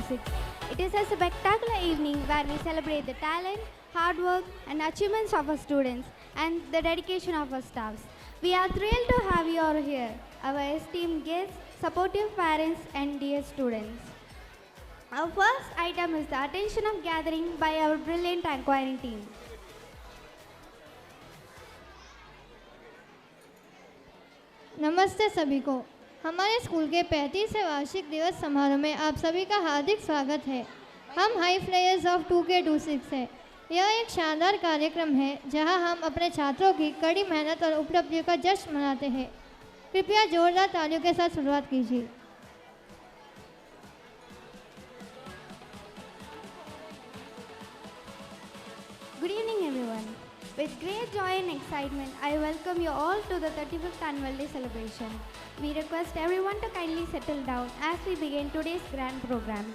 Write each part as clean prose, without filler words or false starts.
2-6. It is a spectacular evening where we celebrate the talent, hard work, and achievements of our students and the dedication of our staffs. We are thrilled to have you all here, our esteemed guests, supportive parents, and dear students. Our first item is the attention of gathering by our brilliant inquiring team. नमस्ते सभी को। हमारे school के 35वें वार्षिक दिवस समारोह में आप सभी का हार्दिक स्वागत है। हम हाई फ्लायर्स ऑफ 2K26 है। यह एक शानदार कार्यक्रम है जहां हम अपने छात्रों की कड़ी मेहनत और उपलब्धियों का जश्न मनाते हैं। कृपया जोरदार तालियों के साथ शुरुआत कीजिए। Good evening, everyone. With great joy and excitement, I welcome you all to the 35th Annual Day celebration. We request everyone to kindly settle down as we begin today's grand program.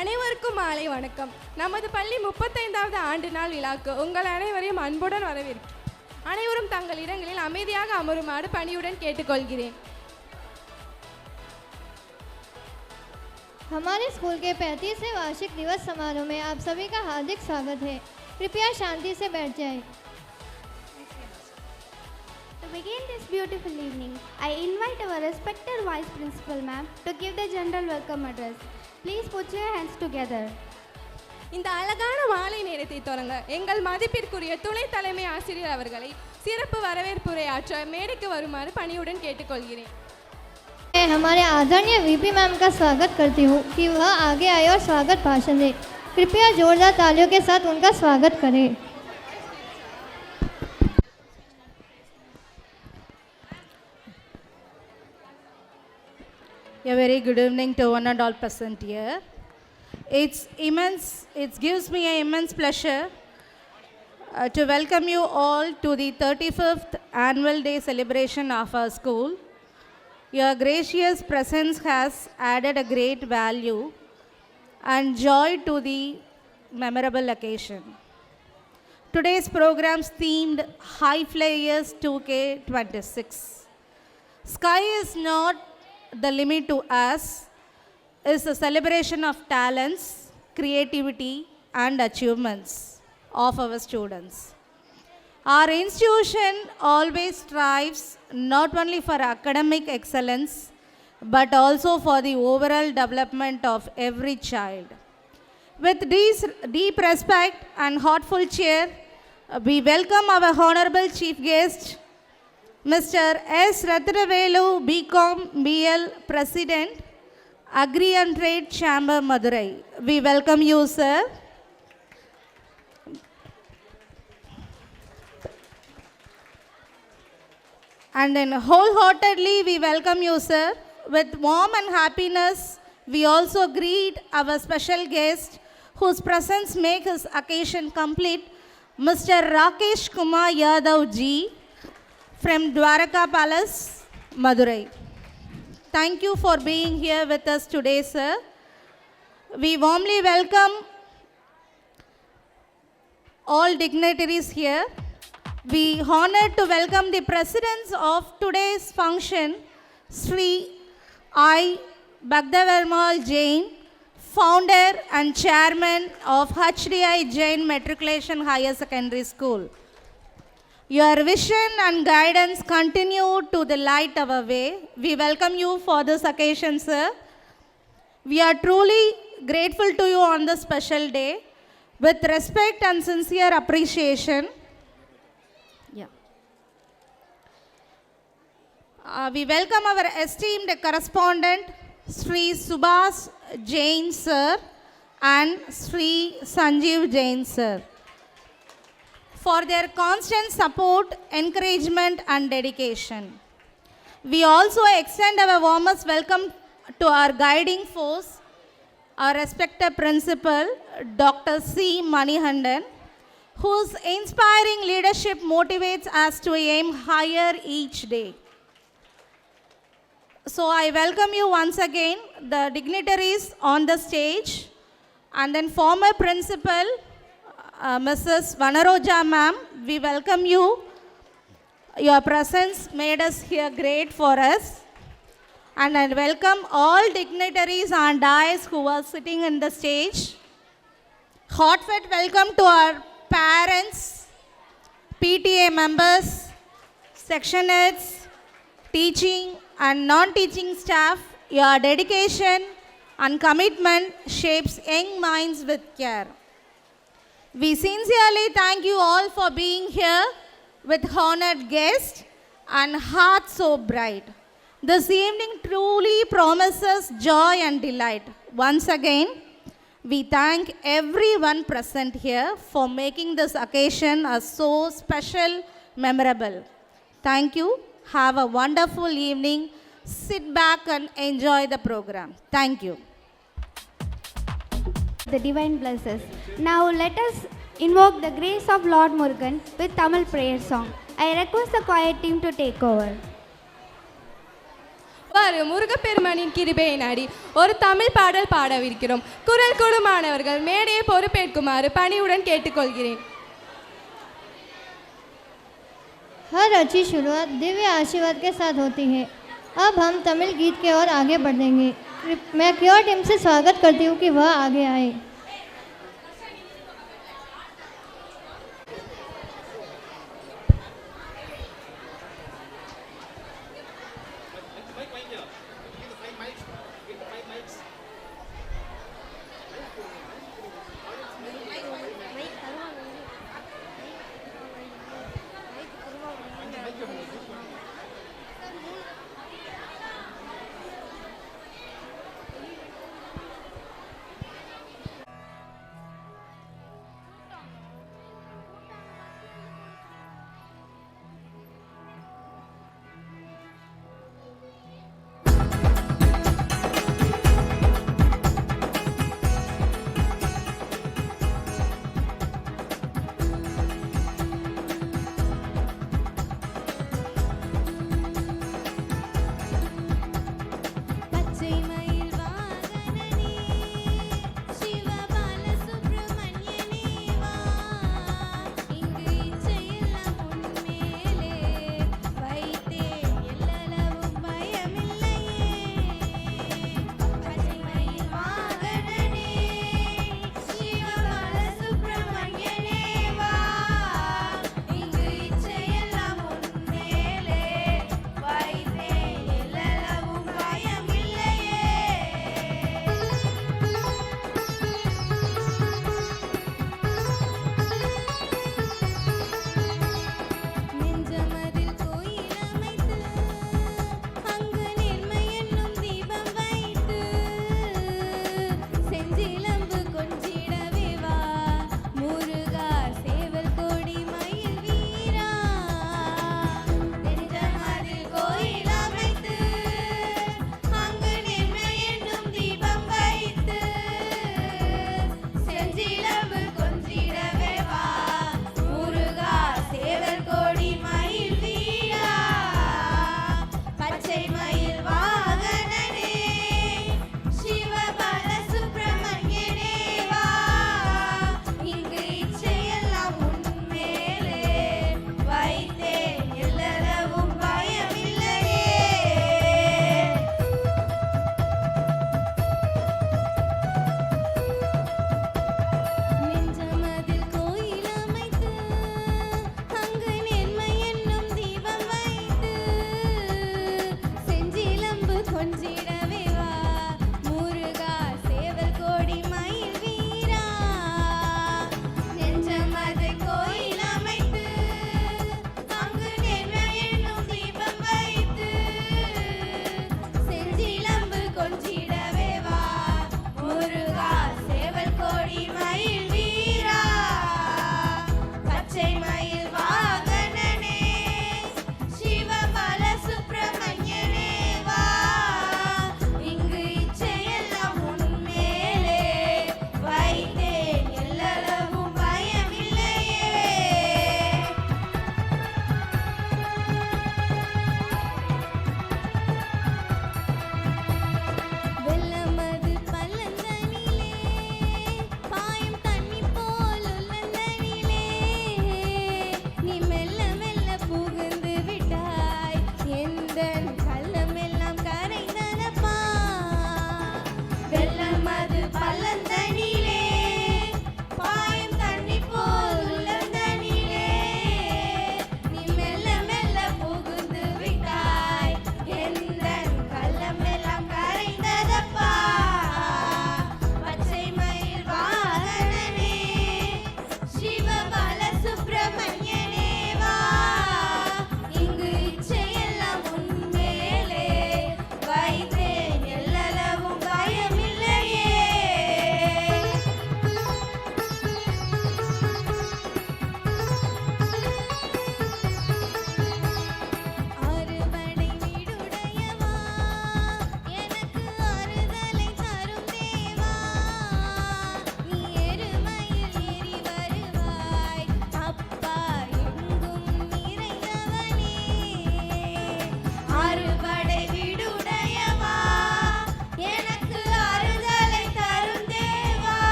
அனைவருக்கும் மாலை வணக்கம். நமது பள்ளி 35வது ஆண்டு நாள் விழாக்கு உங்கள் அனைவரையும் அன்புடன் வரவேற்கிறேன். அனைவரும் தங்கள் இடங்களில் அமைதியாக அமருமாறு பணியுடன் கேட்டுக்கொள்கிறேன். हमारे स्कूल के 35वें वार्षिक दिवस समारोह में आप सभी का हार्दिक स्वागत है। कृपया शांति से बैठ जाएं। To begin this beautiful evening, I invite our respected Vice Principal Ma'am to give the general welcome address. Please put your hands together. இந்த அழகான மாலை நேரத்தை தொடங்க எங்கள் மதிப்பிற்குரிய துணை தலைமை ஆசிரியர் அவர்களை சிறப்பு வரவேற்புரையாற்ற மேடைக்கு வருமாறு பணியுடன் கேட்டுக்கொள்கிறேன். मैं हमारे आदरणीय वीपी मैम का स्वागत करती हूँ कि वह आगे आए और स्वागत भाषण दें। कृपया जोरदार तालियों के साथ उनका स्वागत करें। A very good evening to one and all present here. It gives me an immense pleasure to welcome you all to the 35th Annual Day celebration of our school. Your gracious presence has added a great value and joy to the memorable occasion. Today's program is themed High Flyers 2K26. Sky is not the limit to us. It's a celebration of talents, creativity, and achievements of our students. Our institution always strives not only for academic excellence, but also for the overall development of every child. With this deep respect and heartful cheer, we welcome our Honorable Chief Guest, Mr. S. Ratnavelu, BCom BL President, Agri and Trade Chamber, Madurai. We welcome you, sir. And then wholeheartedly we welcome you, sir. With warm and happiness, we also greet our special guest whose presence makes this occasion complete, Mr. Rakesh Kumar Yadav ji from Dwaraka Palace, Madurai. Thank you for being here with us today, sir. We warmly welcome all dignitaries here. We honored to welcome the presidents of today's function, Sri I. Bhagdavarmal Jain, founder and chairman of HDI Jain Matriculation Higher Secondary School. Your vision and guidance continue to the light our way. We welcome you for this occasion, sir. We are truly grateful to you on this special day. With respect and sincere appreciation, we welcome our esteemed correspondent, Sri Subhas Jain sir and Sri Sanjeev Jain sir, for their constant support, encouragement and dedication. We also extend our warmest welcome to our guiding force, our respected principal, Dr. C. Manihandan, whose inspiring leadership motivates us to aim higher each day. So I welcome you once again, the dignitaries on the stage, and then former principal, Mrs. Vanaroja ma'am, we welcome you. Your presence made us here great for us. And I welcome all dignitaries and dais who are sitting in the stage. Heartfelt welcome to our parents, PTA members, section heads, teaching and non-teaching staff. Your dedication and commitment shapes young minds with care. We sincerely thank you all for being here with honored guests and hearts so bright. This evening truly promises joy and delight. Once again, we thank everyone present here for making this occasion a so special, memorable. Thank you. Have a wonderful evening. Sit back and enjoy the program. Thank you. The divine blesses. Now let us invoke the grace of Lord Murugan with Tamil prayer song. I request the choir team to take over. வாரு முருகப்பெருமானின் கிருபையை நாடி ஒரு தமிழ் பாடல் பாடவிருக்கிறோம். குரல் கொடுமானவர்கள் மேடையை பொறுப்பேற்குமாறு பணிவுடன் கேட்டுக்கொள்கிறேன். हर अच्छी शुरुआत दिव्य आशीर्वाद के साथ होती है. अब हम तमिल गीत की ओर आगे बढ़ेंगे. मैं क्योर टीम से स्वागत करती हूँ कि वह आगे आए.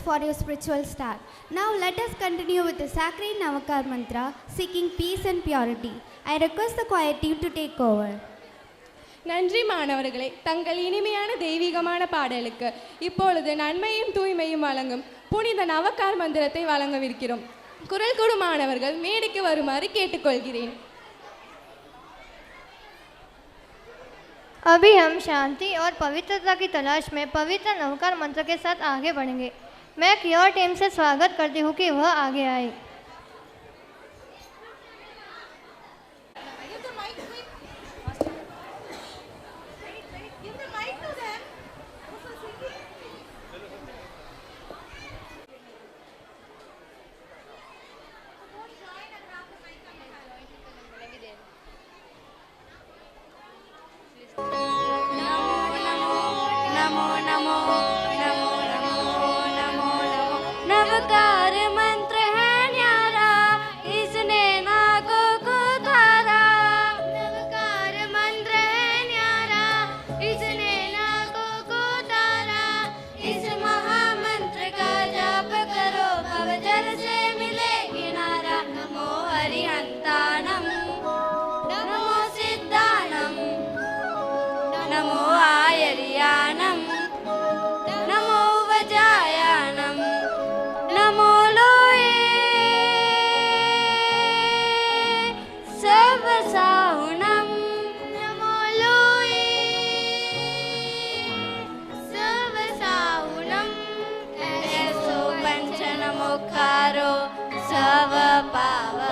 for your spiritual start. Now let us continue with the sacred Navakar mantra, seeking peace and purity. I request the choir team to take over. நன்றி மாணவர்களே, தங்கள் இனிமையான தெய்வீகமான பாடலுக்கு இப்பொழுது நன்மையும் தூய்மையும் வழங்கும் புனித நவக்கார் மந்திரத்தை வழங்கவிருக்கிறோம். குரல் கொடு மாணவர்கள் மேடைக்கு வருமாறு கேட்டுக்கொள்கிறேன். अभी हम शांति और पवित्रता की तलाश में पवित्र नवकार मंत्र के साथ आगे बढ़ेंगे। मैं क्योर टीम से स्वागत करती हूँ कि वह आगे आए। नवकार मंत्र है न्यारा, इसने ना को उतारा। नवकार मंत्र है न्यारा, इसने ना को उतारा। इस महामंत्र का जाप करो, भवजल से मिले किनारा। नमो हरिहंतानम, नमो सिद्धानम, नमो आयर्यानम, नमो वजायानम, नमो लोये सर्वसाहुनम, नमो लोये सर्वसाहुनम। ऐसो पंचनमुखारो सर्वपावपनाशनो,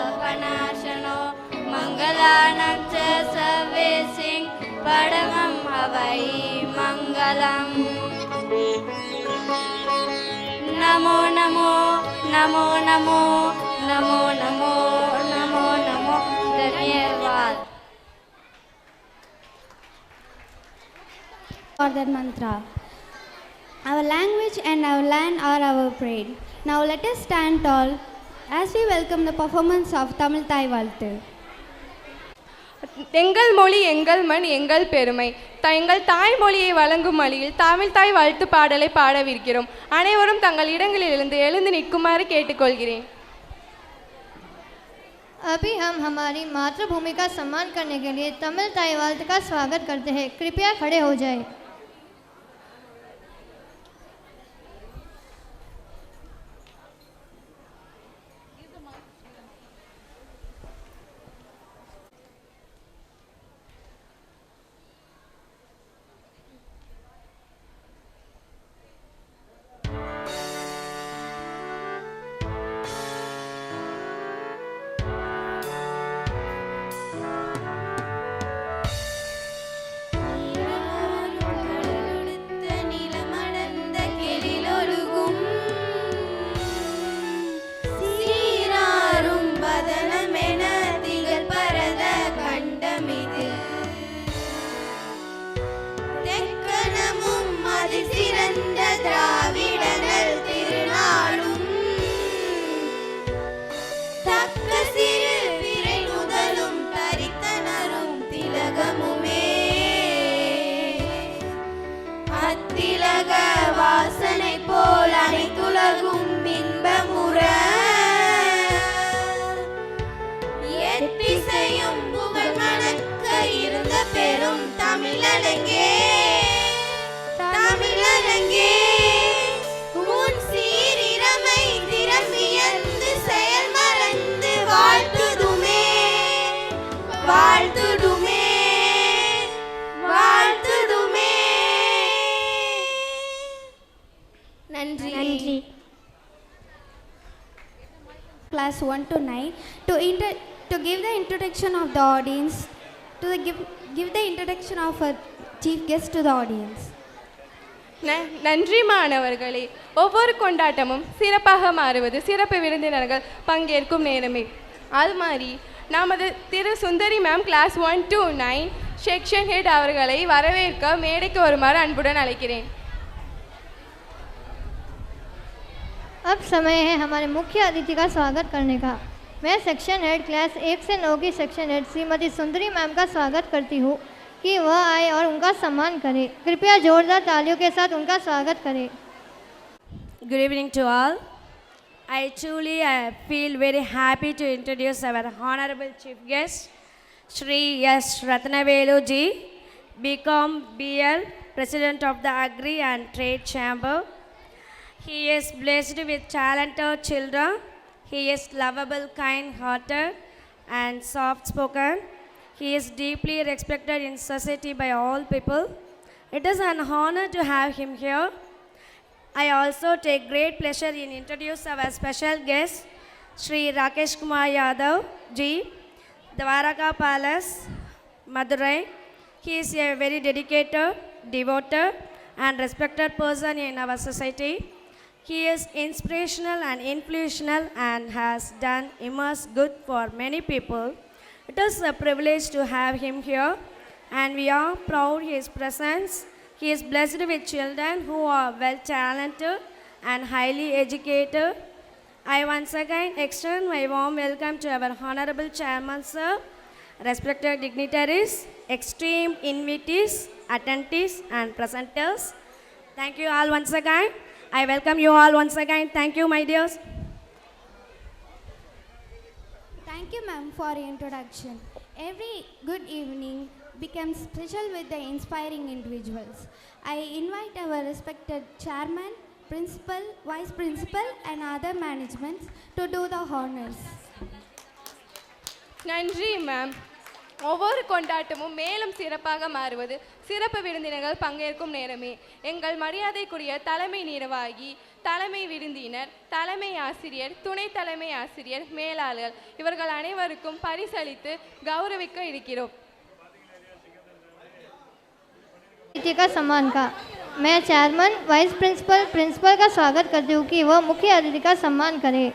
मंगलानं च सर्वेसिं परमं हवै मंगलम्। नमो नमो नमो नमो नमो नमो नमो नमो। धन्यवाद। For that mantra. Our language and our land are our pride. Now let us stand tall as we welcome the performance of Tamil Thai Valthu. எங்கள் மொழி எங்கள் மண் எங்கள் பெருமை. எங்கள் தாய்மொழியை வழங்கும் வழியில் தமிழ் தாய் வாழ்த்து பாடலை பாடவிருக்கிறோம். அனைவரும் தங்கள் இடங்களிலிருந்து எழுந்து நிற்குமாறு கேட்டுக்கொள்கிறேன். अभी हम हमारी मातृभूमि का सम्मान करने के लिए तमिल ताई वाल्त का स्वागत करते हैं। कृपया खड़े हो जाए। வாசனை போல் அனைத்துலகும் இன்பமுற எத்திசையும் புகழ் மணக்க இருந்த பெரும் தமிழலங்கே, தமிழலங்கே உன் சீரிரமை திறமியந்து செயல் மறந்து வாழ்த்துதுமே, வாழ்த்துதுமே, வாழ்த்துதுமே. Nandri. Class 1 to 9 to give the introduction of the audience, give the introduction of a chief guest to the audience. நன்றி மாணவர்களே. ஒவ்வொரு கொண்டாட்டமும் சிறப்பாக மாறுவது சிறப்பு விருந்தினர்கள் பங்கேற்கும் நேரமே. அது மாதிரி நமது Thiru Sundari ma'am class 1 to 9 section head அவர்களை வரவேற்க மேடைக்கு வருமாறு அன்புடன் அழைக்கிறேன். अब समय है हमारे मुख्य अतिथि का स्वागत करने का। मैं सेक्शन हेड क्लास 1 से 9 की सेक्शन हेड श्रीमती सुंदरी मैम का स्वागत करती हूँ कि वह आए और उनका सम्मान करें। कृपया जोरदार तालियों के साथ उनका स्वागत करें। Good evening to all. I truly feel very happy to introduce our Honorable Chief Guest, Shri S. Ratnavelu ji, BCom BL, President of the Agri and Trade Chamber. He is blessed with talented children. He is lovable, kind-hearted, and soft-spoken. He is deeply respected in society by all people. It is an honor to have him here. I also take great pleasure in introduce our special guest, Sri Rakesh Kumar Yadav ji, Dwaraka Palace, Madurai. He is a very dedicated, devoted, and respected person in our society. He is inspirational and influential and has done immense good for many people. It is a privilege to have him here, and we are proud his presence. He is blessed with children who are well talented and highly educated. I once again extend my warm welcome to our Honorable Chairman, sir, respected dignitaries, esteemed invitees, attendees, and presenters. Thank you all once again. I welcome you all once again. Thank you, my dears. Thank you, ma'am, for your introduction. Every good evening becomes special with the inspiring individuals. I invite our respected chairman, principal, vice principal, and other managements to do the honors. நன்றி ma'am. ஒவ்வொரு கொண்டாட்டமும் மேலும் சிறப்பாக மாறுவது சிறப்பு விருந்தினர்கள் பங்கேற்கும் நேரமே. எங்கள் மரியாதைக்குரிய தலைமை நிர்வாகி, தலைமை விருந்தினர், தலைமை ஆசிரியர், துணை தலைமை ஆசிரியர், மேலாளர் இவர்கள் அனைவருக்கும் பரிசளித்து கௌரவிக்க இருக்கிறோம். अतिथि का सम्मान का मैं चेयरमैन वाइस प्रिंसिपल प्रिंसिपल का स्वागत करती हूँ कि वह मुख्य अतिथि का सम्मान करें.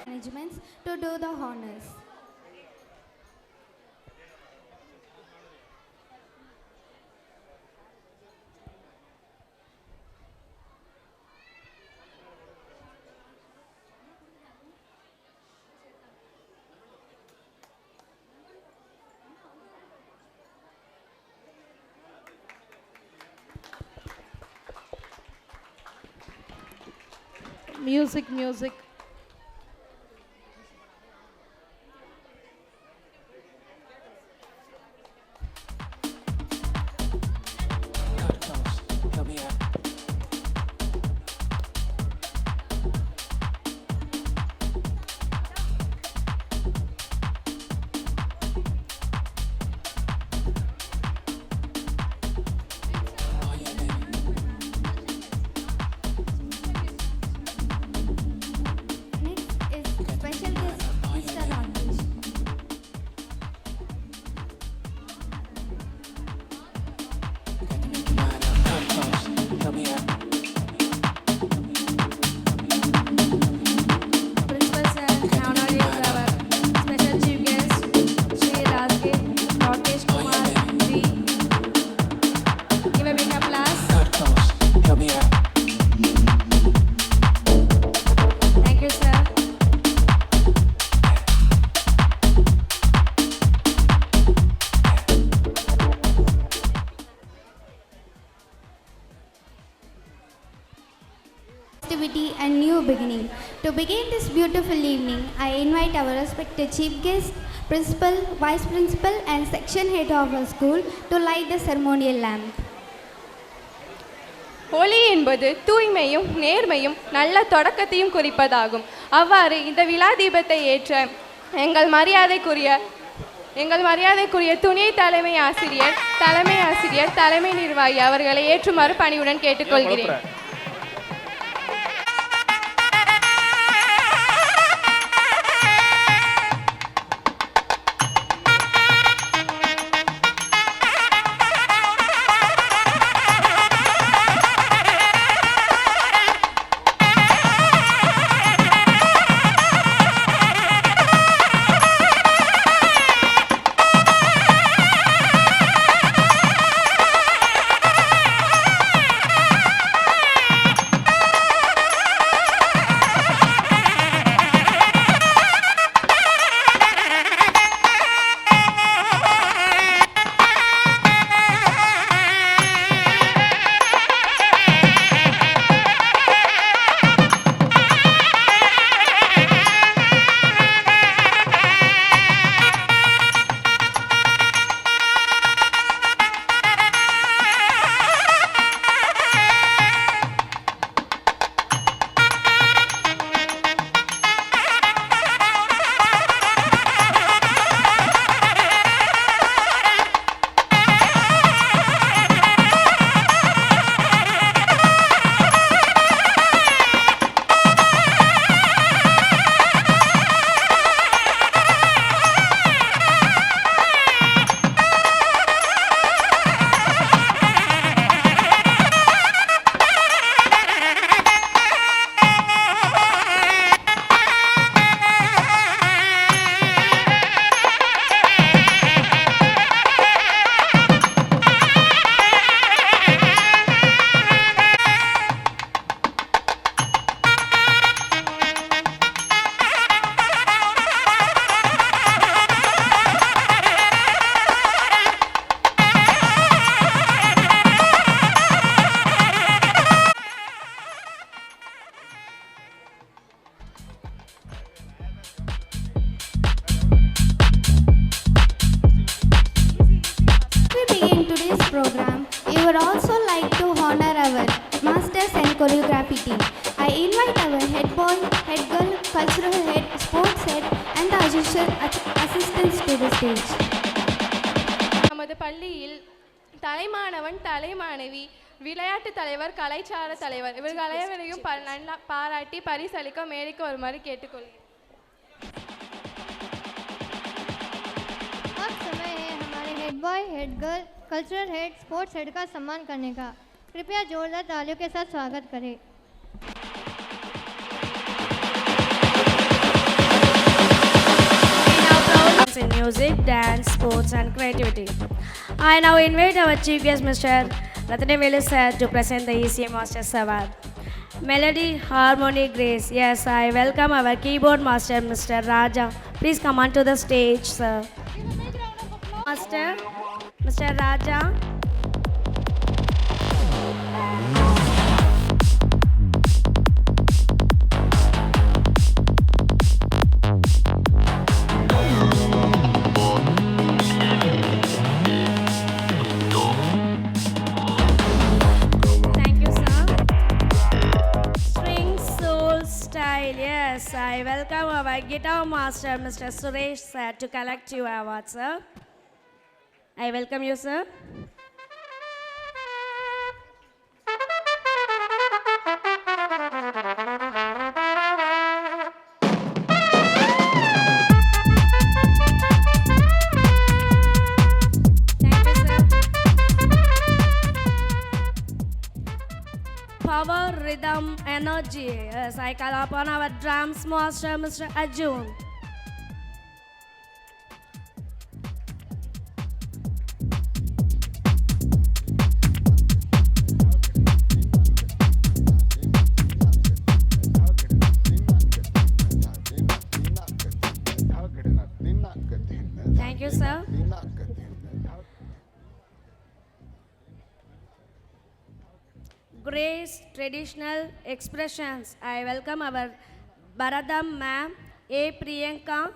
Managements to do the honors. Music, music. And new beginning. To begin this beautiful evening, I invite our respected chief guest, principal, vice principal, and section head of our school to light the ceremonial lamp. ஒளி என்பது தூய்மையும் நேர்மையும் நல்ல தொடக்கத்தையும் குறிப்பதாகும். அவ்வாறு இந்த விழா தீபத்தை ஏற்ற எங்கள் மரியாதைக்குரிய துணை தலைமை ஆசிரியர், தலைமை நிர்வாகி அவர்களை ஏற்றுமாறு பணிவுடன் கேட்டுக்கொள்கிறேன். team. I invite our head boy, head girl, cultural head, sports head, and the assistants to the stage. நமது பள்ளியில் தலைமாணவன் தலைமாணவி விளையாட்டு தலைவர் கலைச்சார தலைவர் இவர்கள் அனைவரையும் நல்லா பாராட்டி பரிசளிக்க மேடைக்கு வருமாறு கேட்டுக்கொள்கிறேன். अब समय है हमारे head boy, head girl, cultural head, sports head का सम्मान करने का. कृपया जोरदार तालियों के साथ स्वागत करें. In music, dance, sports, and creativity. I now invite our chief guest, Mr. Ratnavelu sir, to present the ECA Masters Award. Melody, harmony, grace. Yes, I welcome our keyboard master, Mr. Raja. Please come onto the stage, sir. Master, Mr. Raja. Thank you, sir. String soul style. Yes, I welcome our guitar master, Mr. Suresh sir, to collect your award, sir. I welcome you, sir. Thank you, sir. Power, rhythm, energy. Yes, I call upon our drums master, Mr. Arjun. Thank you, sir. Grace, traditional expressions. I welcome our Bharadam ma'am, A. Priyanka.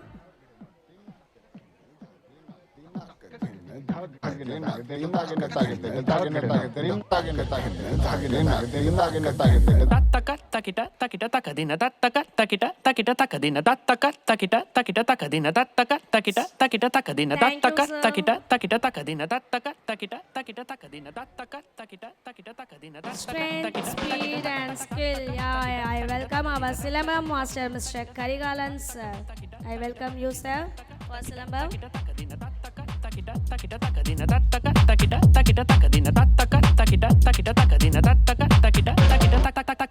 Tattaka takita takita takadina tattaka takita takita takadina tattaka takita takita takadina tattaka takita takita takadina Thank you, tattaka sir. takita takita takadina tattaka takita takita takadina tattaka takita takita takadina tattaka Strength, takita speed, and skill. Yeah, I welcome our Silambam master, Mr. Karigalan sir. I welcome you, sir, for Silambam. takadina tattaka takita takita takadina tattaka takita takita takadina tattaka takita takita takadina tattaka takita takita tak.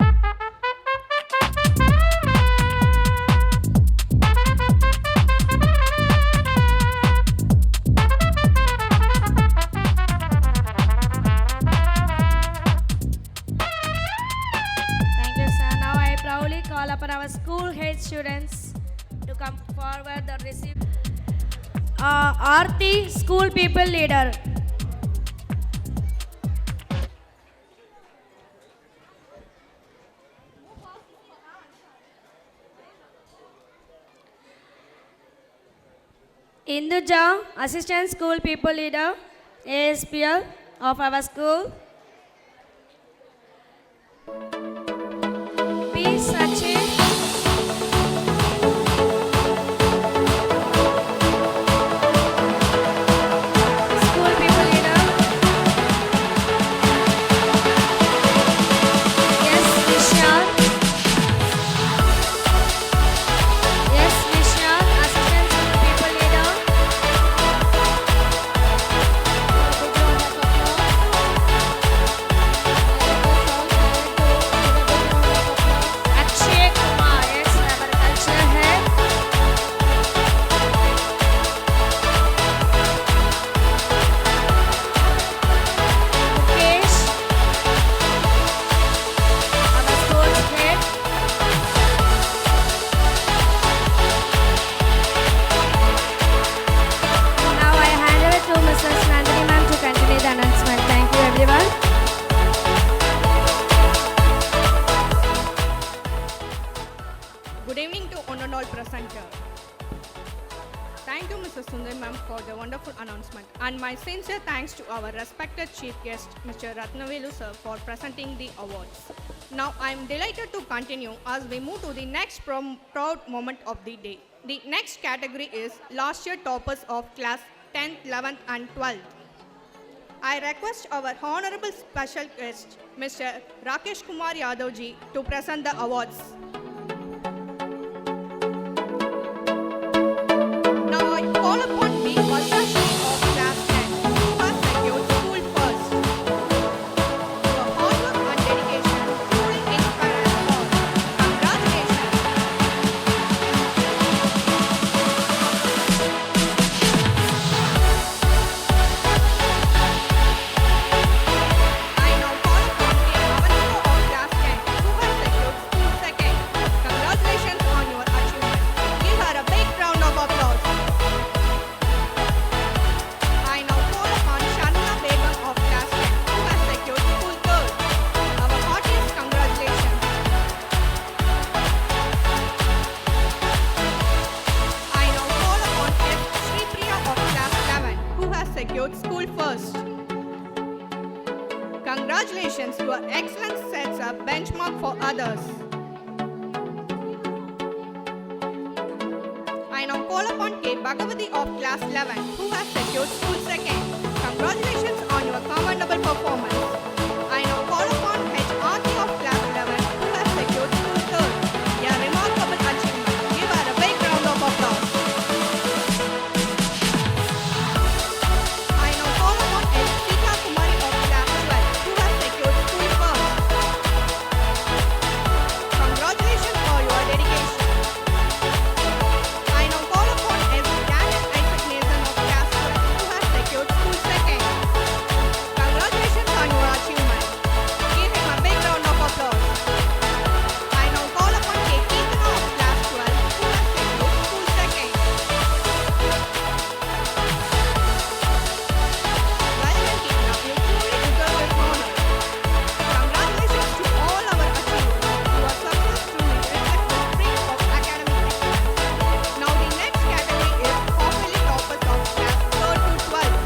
Thank you, sir. Now I proudly call upon our school head students to come forward and receive. Aarti, school people leader. Induja, assistant school people leader, ASPL of our school. P. Sachin. School people leader. Yes, Vishal. Yes, Vishal, assistant school people leader. Akshay Kumar, yes, our culture head. Mukesh, our sports head. Now I hand over to Mrs. Nandini ma'am to continue the announcement. Thank you, everyone. Good evening to one and all present here. Thank you, Mrs. Sundar ma'am, for the wonderful announcement. And my sincere thanks to our respected chief guest, Mr. Ratnavelu sir, for presenting the awards. Now I am delighted to continue as we move to the next proud moment of the day. The next category is last year toppers of class 10th, 11th and 12th. I request our honorable special guest, Mr. Rakesh Kumar Yadav ji, to present the awards. Now I call upon the Varshashi of class 10 who has secured school first. Your hard work and dedication truly inspire us all. Congratulations. I now call upon the Avantika of class 10 who has secured school second. Congratulations on your achievement. Give her a big round of applause. I now call upon Sharmila Begum of class 10 who has secured school third. Our heartiest congratulations. I now call upon S. Sri Priya of class 11 who has secured school first. Congratulations, your excellence sets a benchmark for others. I now call upon K. Bhagavati of class 11 who has secured school second. Congratulations on your commendable performance. I now call upon H. Aarti of class 11 who has secured school third. A remarkable achievement. Give her a big round of applause. I now call upon H. Sita Kumari of class 12 who has secured school first. Congratulations for your dedication. I now call upon S. Daniel Isaac Nathan of class 12 who has secured school second. Congratulations on your achievement. Give him a big round of applause. I now call upon K. Keetana of class 12 who has secured school second. Well done, Keetana. You truly deserve this honor. Congratulations to all our achievers. Your success truly reflects the streak of academic excellence. Now the next category is quarterly toppers of class 3rd to 12th.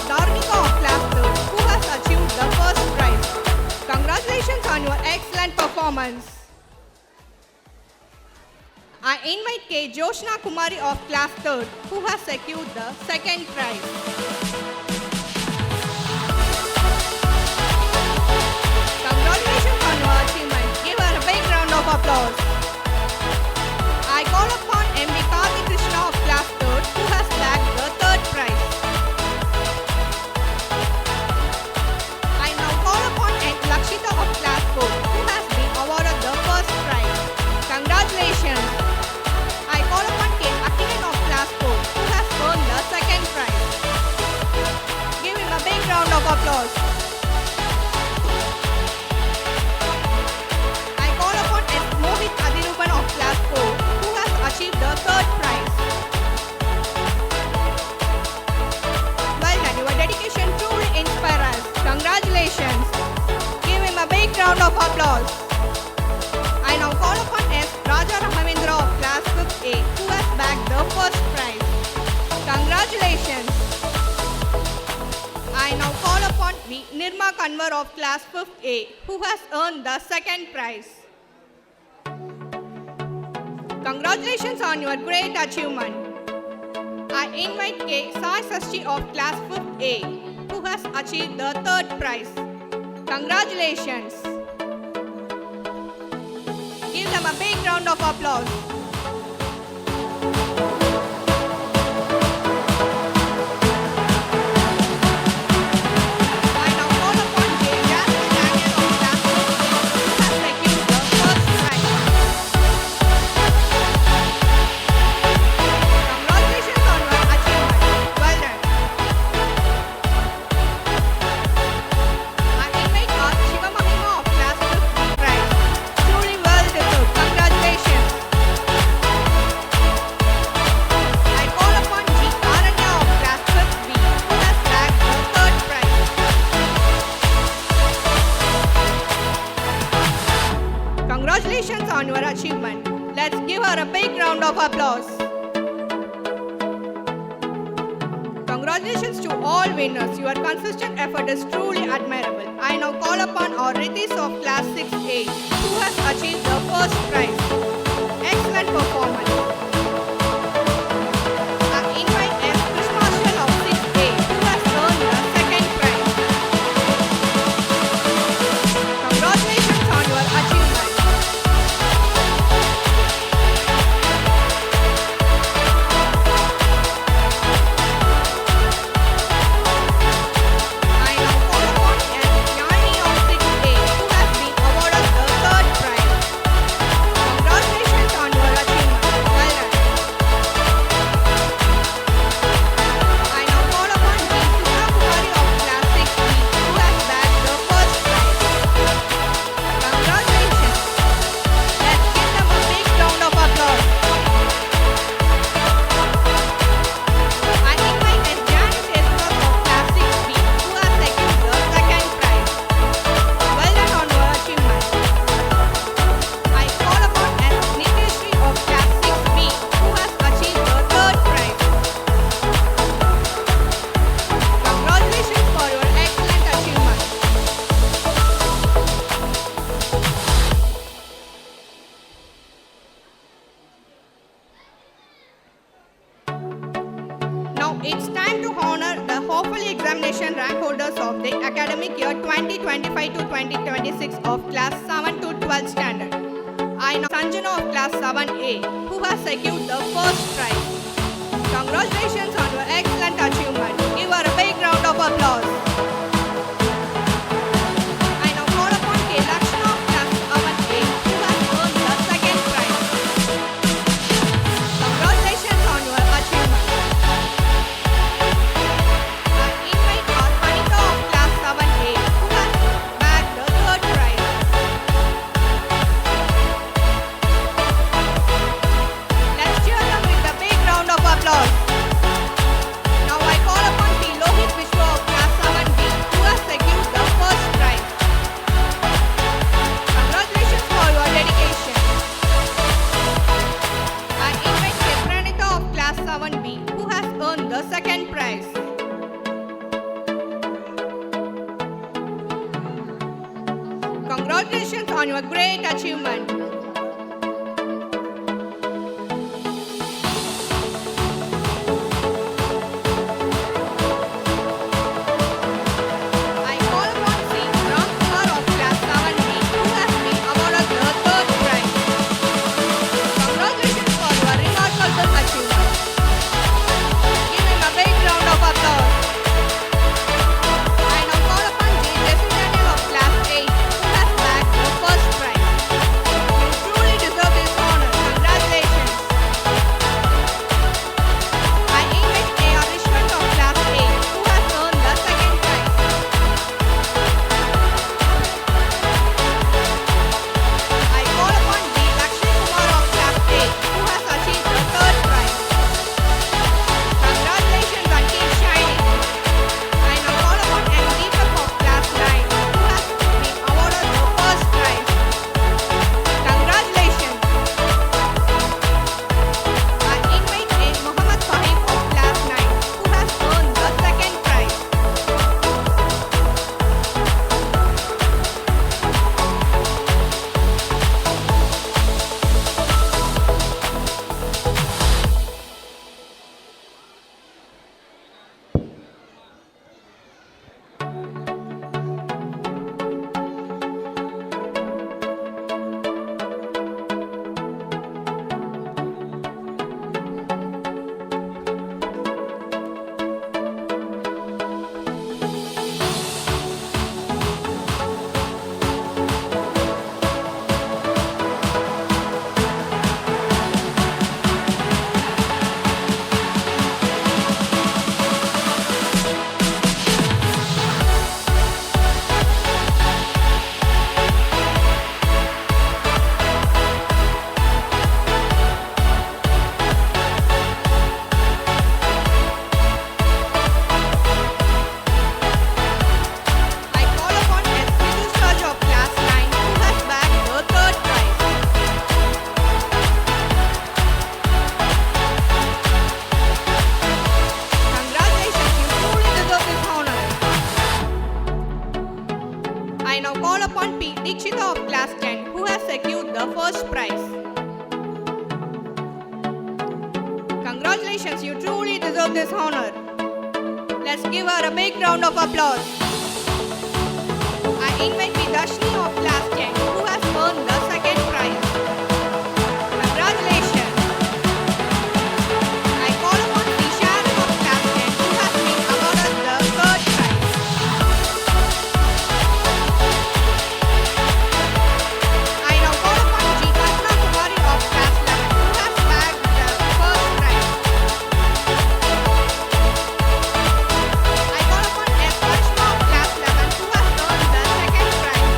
Dharmika of class 3rd who has achieved the first prize. Congratulations on your excellent performance. I invite K. Joshna Kumari of class 3rd who has secured the second prize. Congratulations on your achievement. Give her a big round of applause. I call upon M.B. Karthi Krishna of class 3rd who has bagged the third prize. I now call upon N. Lakshita of class 4 who has been awarded the first prize. Congratulations. I call upon K. Akilan of class 4 who has earned the second prize. Give him a big round of applause. I call upon S. Mohit Adiruban of class 4 who has achieved the third prize. Well done, your dedication truly inspires us. Congratulations. Give him a big round of applause. I now call upon S. Raja Rahavendra of class 5th A who has bagged the first prize. Congratulations. I now call upon V. Nirma Kanwar of class 5th A who has earned the second prize. Congratulations on your great achievement. I invite K. Sai Sashti of class 5th A who has achieved the third prize. Congratulations. Give them a big round of applause. I now call upon J. Jasmine Daniel of class 4 who has secured the first prize. Congratulations on your achievement. Well done. I invite R. Shiva Mahima of class 5th B prize. Truly well deserved. Congratulations. I call upon G. Aranya of class 5th B who has bagged the third prize. Congratulations on your achievement. Let's give her a big round of applause. Congratulations to all winners. Your consistent effort is truly admirable. I now call upon our Ritis of It's time to honor the hopefully examination rank holders of the academic year 2025 to 2026 of class 7 to 12 standard. I know Sanjana of class 7A who has secured the first prize. Congratulations on your excellent achievement. Give her a big round of applause. I now call upon K. Lakshana of class 7A who has earned the second prize. Congratulations on your achievement. I invite Arpanita of class 7A who has bagged the third prize. Let's cheer them with a big round of applause. Now I call upon P. Lohit Vishwa of class 7B who has secured the first prize. Congratulations for your dedication. I invite K. Pranita of class 7B who has earned the second prize. Congratulations on your great achievement. I call upon C. Ram Kumar of class 7B who has been awarded the third prize. Congratulations for your remarkable achievement. Give him a big round of applause. I now call upon J. Jesse Daniel of class 8 who has bagged the first prize. You truly deserve this honor. Congratulations. I invite A. Arishwant of class 8 who has earned the second prize. I call upon D. Lakshmi Kumar of class 8 who has achieved the third prize. Congratulations and keep shining. I now call upon M. Deepak of class 9 who has been awarded the first prize. Congratulations. I invite A. Muhammad Fahim of class 9 who has earned the second prize. I call upon S. Piyush Raj of class 9 who has bagged the third prize. Congratulations, you truly deserve this honor. I now call upon P. Dikshita of class 10 who has secured the first prize. Congratulations, you truly deserve this honor. Let's give her a big round of applause. I invite P. Dashni of class 10 who has earned the second prize. Congratulations. I call upon P. Sharon of class 10 who has been awarded the third prize. I now call upon G. Kalpana Kumari of class 11 who has bagged the first prize. I call upon S. Karishma of class 11 who has earned the second prize.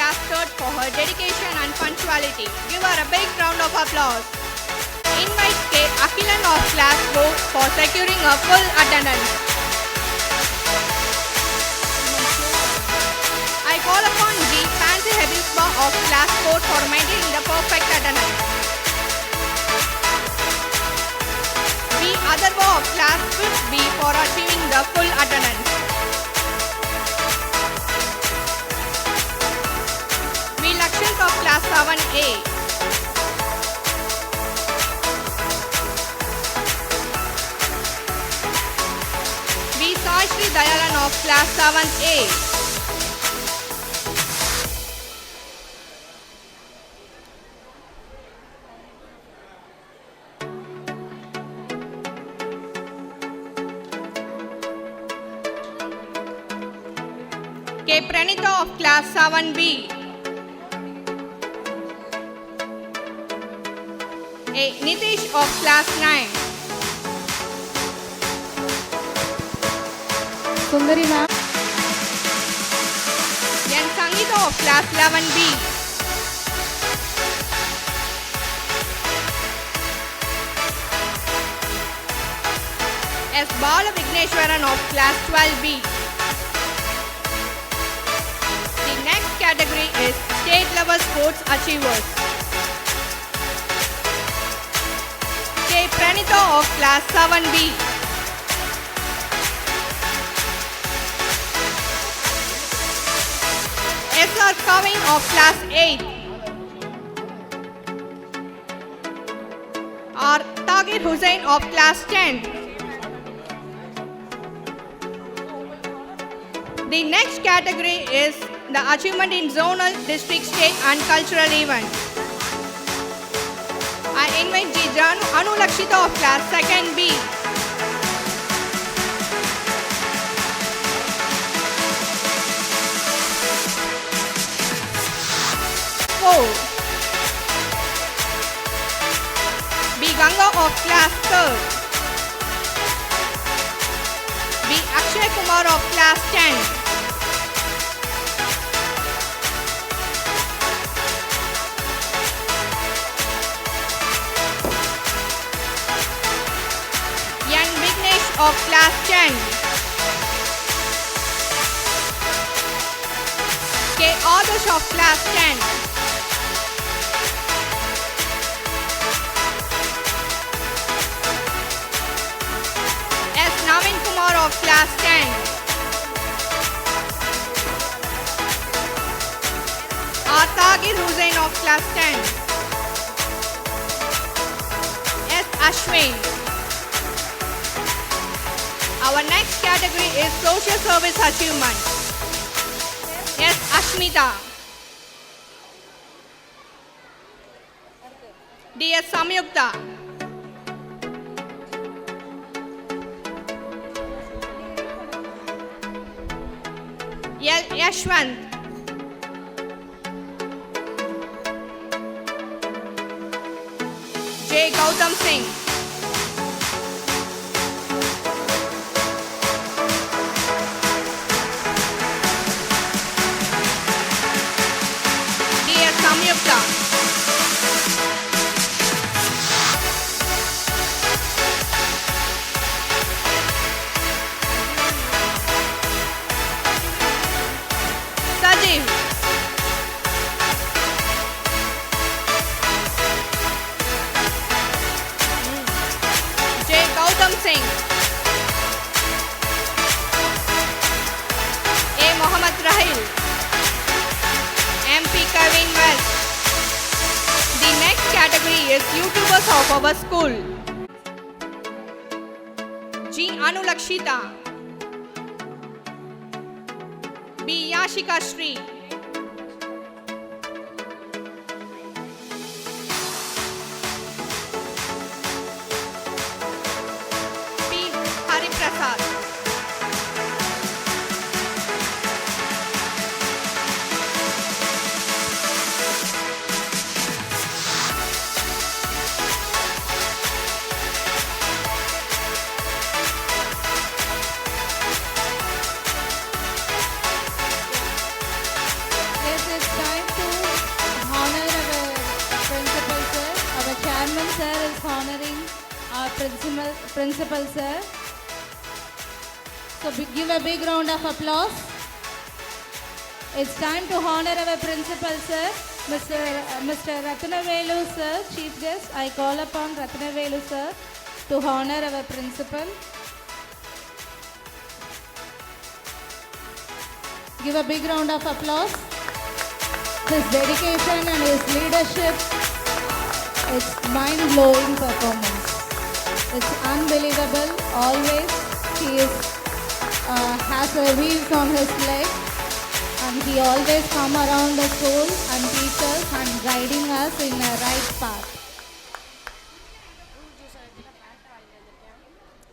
class 3rd for her dedication and punctuality. Give her a big round of applause. Invite K. Akilan of class 4 for securing a full attendance. I call upon G. Pansy Hebisba of class 4 for maintaining the perfect attendance. B. Adarva of class 5th B for achieving the full attendance. V. Lakshant of class 7A. V. Saishri Dayalan of class 7A. K. Pranita of class 7B. A. Nitish of class 9. Sundari ma'am. N. Sangeeta of class 11B. S. Bala Vigneshwaran of class 12B. The next category is state level sports achievers. K. Pranita of class 7B. S. R. Kavin of class 8. R. Tagir Hussain of class 10. The next category is the achievement in zonal, district, state and cultural events. I invite G. Anu Lakshita of class 2nd B. B. Ganga of class 3rd. B. Akshay Kumar of class 10. N. Vignesh of class 10. K. Adarsh of class 10. S. Navin Kumar of class 10. R. Tagir Hussain of class 10. S. Ashwin. Our next category is social service achievement. S. Ashmita. D. S. Samyukta. L. Yashwant. J. Gautam Singh. D. S. Samyukta. Sajiv. J. Gautam Singh. A. Mohammad Rahil. MP Kevin West. The next category is YouTubers of our school. G. Anu Lakshita. B. Yashika Sri. P. Hari Prasad. principal sir. So give a big round of applause. It's time to honor our principal sir, Mr. Ratnavelu sir, chief guest. I call upon Ratnavelu sir to honor our principal. Give a big round of applause. His dedication and his leadership, it's mind-blowing performance. It's unbelievable. Always he has a wheels on his leg, and he always come around the school and teach us and guiding us in a right path.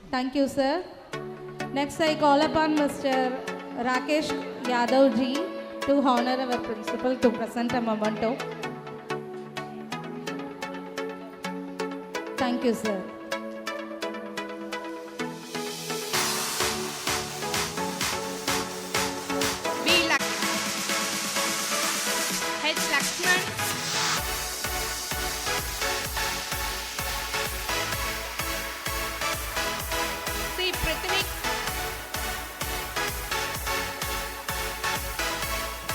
Thank you, sir. Next, I call upon Mr. Rakesh Yadav ji to honor our principal to present a memento. Thank you, sir. H. Lakshman, C. Prithvik,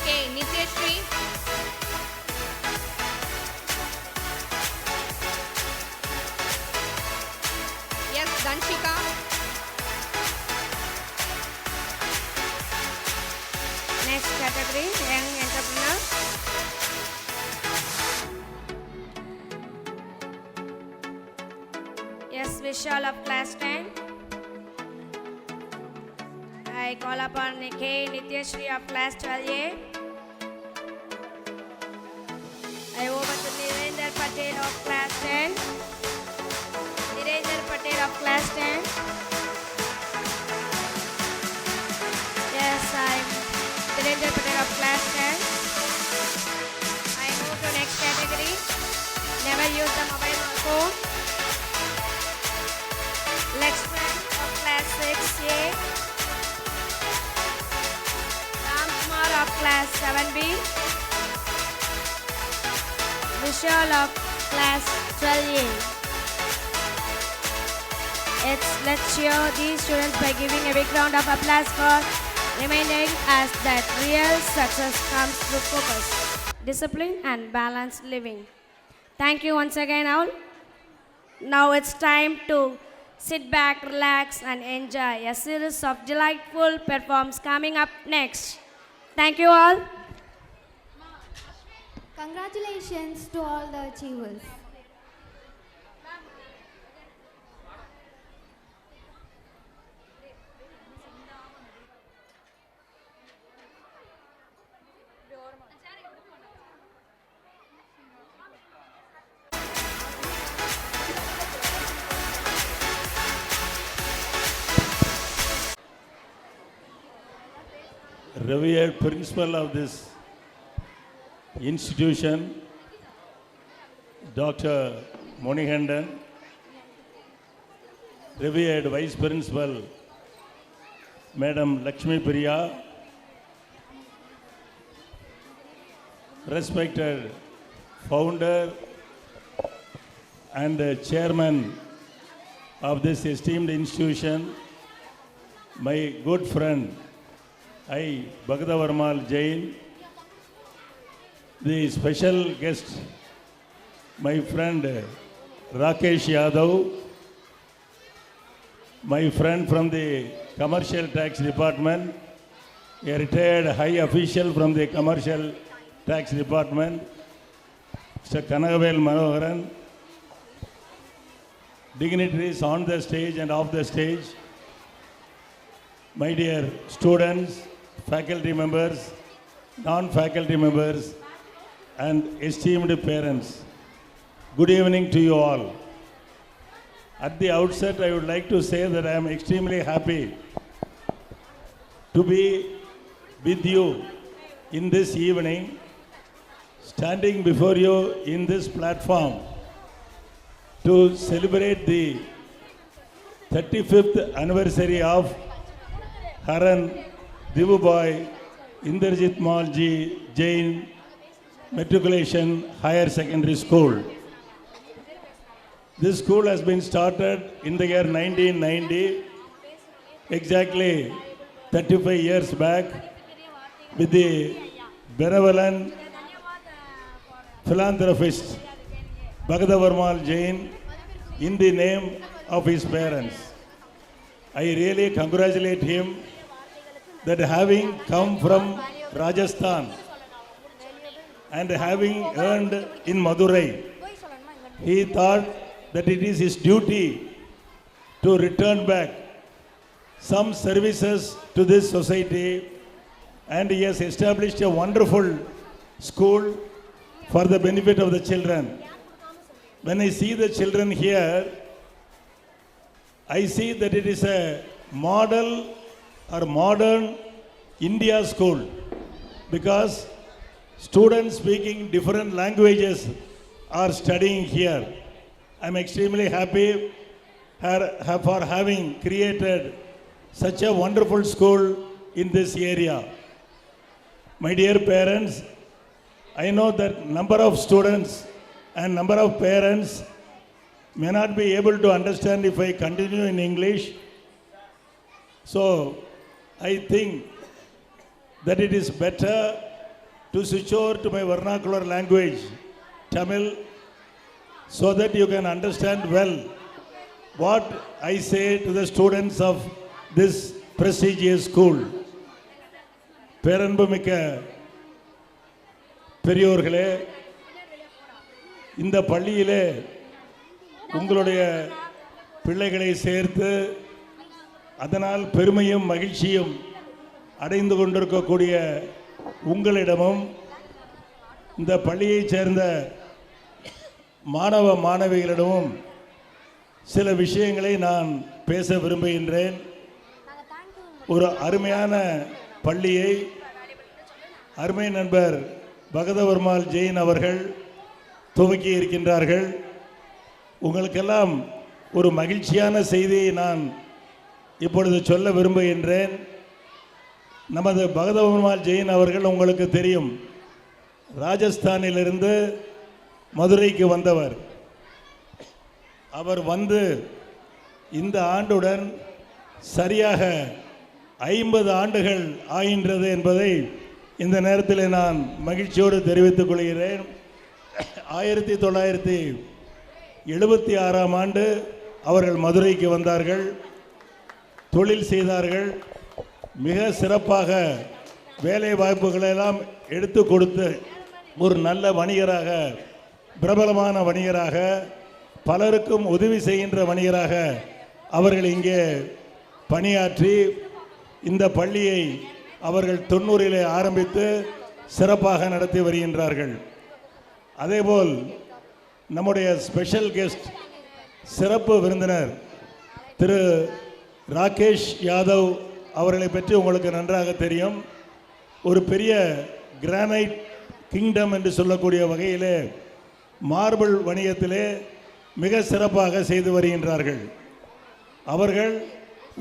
K. Nityashri, S. Danshika, Next category, young entrepreneur. Yes, Vishal of class 10. I call upon K. Nityashri of class 12A. I over to Nirender Patel of class 10. Nirender Patel of class 10. Yes, I'm Nirender Patel of class 10. I move to next category. Never use the mobile phone. Lakshman of class 6A. Ramkumar of class 7B. Vishal of class 12A. Let's cheer these students by giving a big round of applause for reminding us that real success comes through focus, discipline, and balanced living. Thank you once again, all. Now it's time to sit back, relax, and enjoy a series of delightful performances coming up next. Thank you all. Congratulations to all the achievers. Revered principal of this institution, Dr. Monihandan, revered vice principal, Madam Lakshmi Priya, respected founder and chairman of this esteemed institution, my good friend, I, Bhagadavarmal Jain, the special guest, my friend Rakesh Yadav, my friend from the Commercial Tax Department, a retired high official from the Commercial Tax Department, Mr. Kanagavel Manoharan, dignitaries on the stage and off the stage, my dear students, faculty members, non-faculty members, and esteemed parents. Good evening to you all. At the outset, I would like to say that I am extremely happy to be with you in this evening, standing before you in this platform to celebrate the 35th anniversary of Haran Divubai Inderjit Malji Jain Matriculation Higher Secondary School. This school has been started in the year 1990, exactly 35 years back, with the benevolent philanthropist Bhagadavarmal Jain in the name of his parents. I really congratulate him that having come from Rajasthan and having earned in Madurai, he thought that it is his duty to return back some services to this society, and he has established a wonderful school for the benefit of the children. When I see the children here, I see that it is a model or modern India school, because students speaking different languages are studying here. I am extremely happy for having created such a wonderful school in this area. My dear parents, I know that number of students and number of parents may not be able to understand if I continue in English. So I think that it is better to switch over to my vernacular language, Tamil, so that you can understand well what I say to the students of this prestigious school. பேரன்புமிக்க பெரியோர்களே, இந்த பள்ளியிலே உங்களுடைய பிள்ளைகளை சேர்த்து அதனால் பெருமையும் மகிழ்ச்சியும் அடைந்து கொண்டிருக்கக்கூடிய உங்களிடமும் இந்த பள்ளியைச் சேர்ந்த மாணவ மாணவிகளிடமும் சில விஷயங்களை நான் பேச விரும்புகின்றேன். ஒரு அருமையான பள்ளியை அருமை நண்பர் பகதவர்மால் ஜெயின் அவர்கள் துவக்கி இருக்கின்றார்கள். உங்களுக்கெல்லாம் ஒரு மகிழ்ச்சியான செய்தியை நான் இப்பொழுது சொல்ல விரும்புகின்றேன். நமது பகதவர்மால் ஜெயின் அவர்கள் உங்களுக்கு தெரியும், ராஜஸ்தானிலிருந்து மதுரைக்கு வந்தவர். அவர் வந்து இந்த ஆண்டுடன் சரியாக 50 ஆண்டுகள் ஆகின்றது என்பதை இந்த நேரத்தில் நான் மகிழ்ச்சியோடு தெரிவித்துக் கொள்கிறேன். 1976ஆம் ஆண்டு அவர்கள் மதுரைக்கு வந்தார்கள், தொழில் செய்தார்கள். மிக சிறப்பாக வேலை வாய்ப்புகளெல்லாம் எடுத்து கொடுத்து ஒரு நல்ல வணிகராக, பிரபலமான வணிகராக, பலருக்கும் உதவி செய்கின்ற வணிகராக அவர்கள் இங்கே பணியாற்றி இந்த பள்ளியை அவர்கள் 90 ஆரம்பித்து சிறப்பாக நடத்தி வருகின்றார்கள். அதேபோல் நம்முடைய ஸ்பெஷல் கெஸ்ட், சிறப்பு விருந்தினர் திரு ராகேஷ் யாதவ் அவர்களை பற்றி உங்களுக்கு நன்றாக தெரியும். ஒரு பெரிய கிரானைட் கிங்டம் என்று சொல்லக்கூடிய வகையிலே மார்பிள் வணிகத்திலே மிக சிறப்பாக செய்து வருகின்றார்கள். அவர்கள்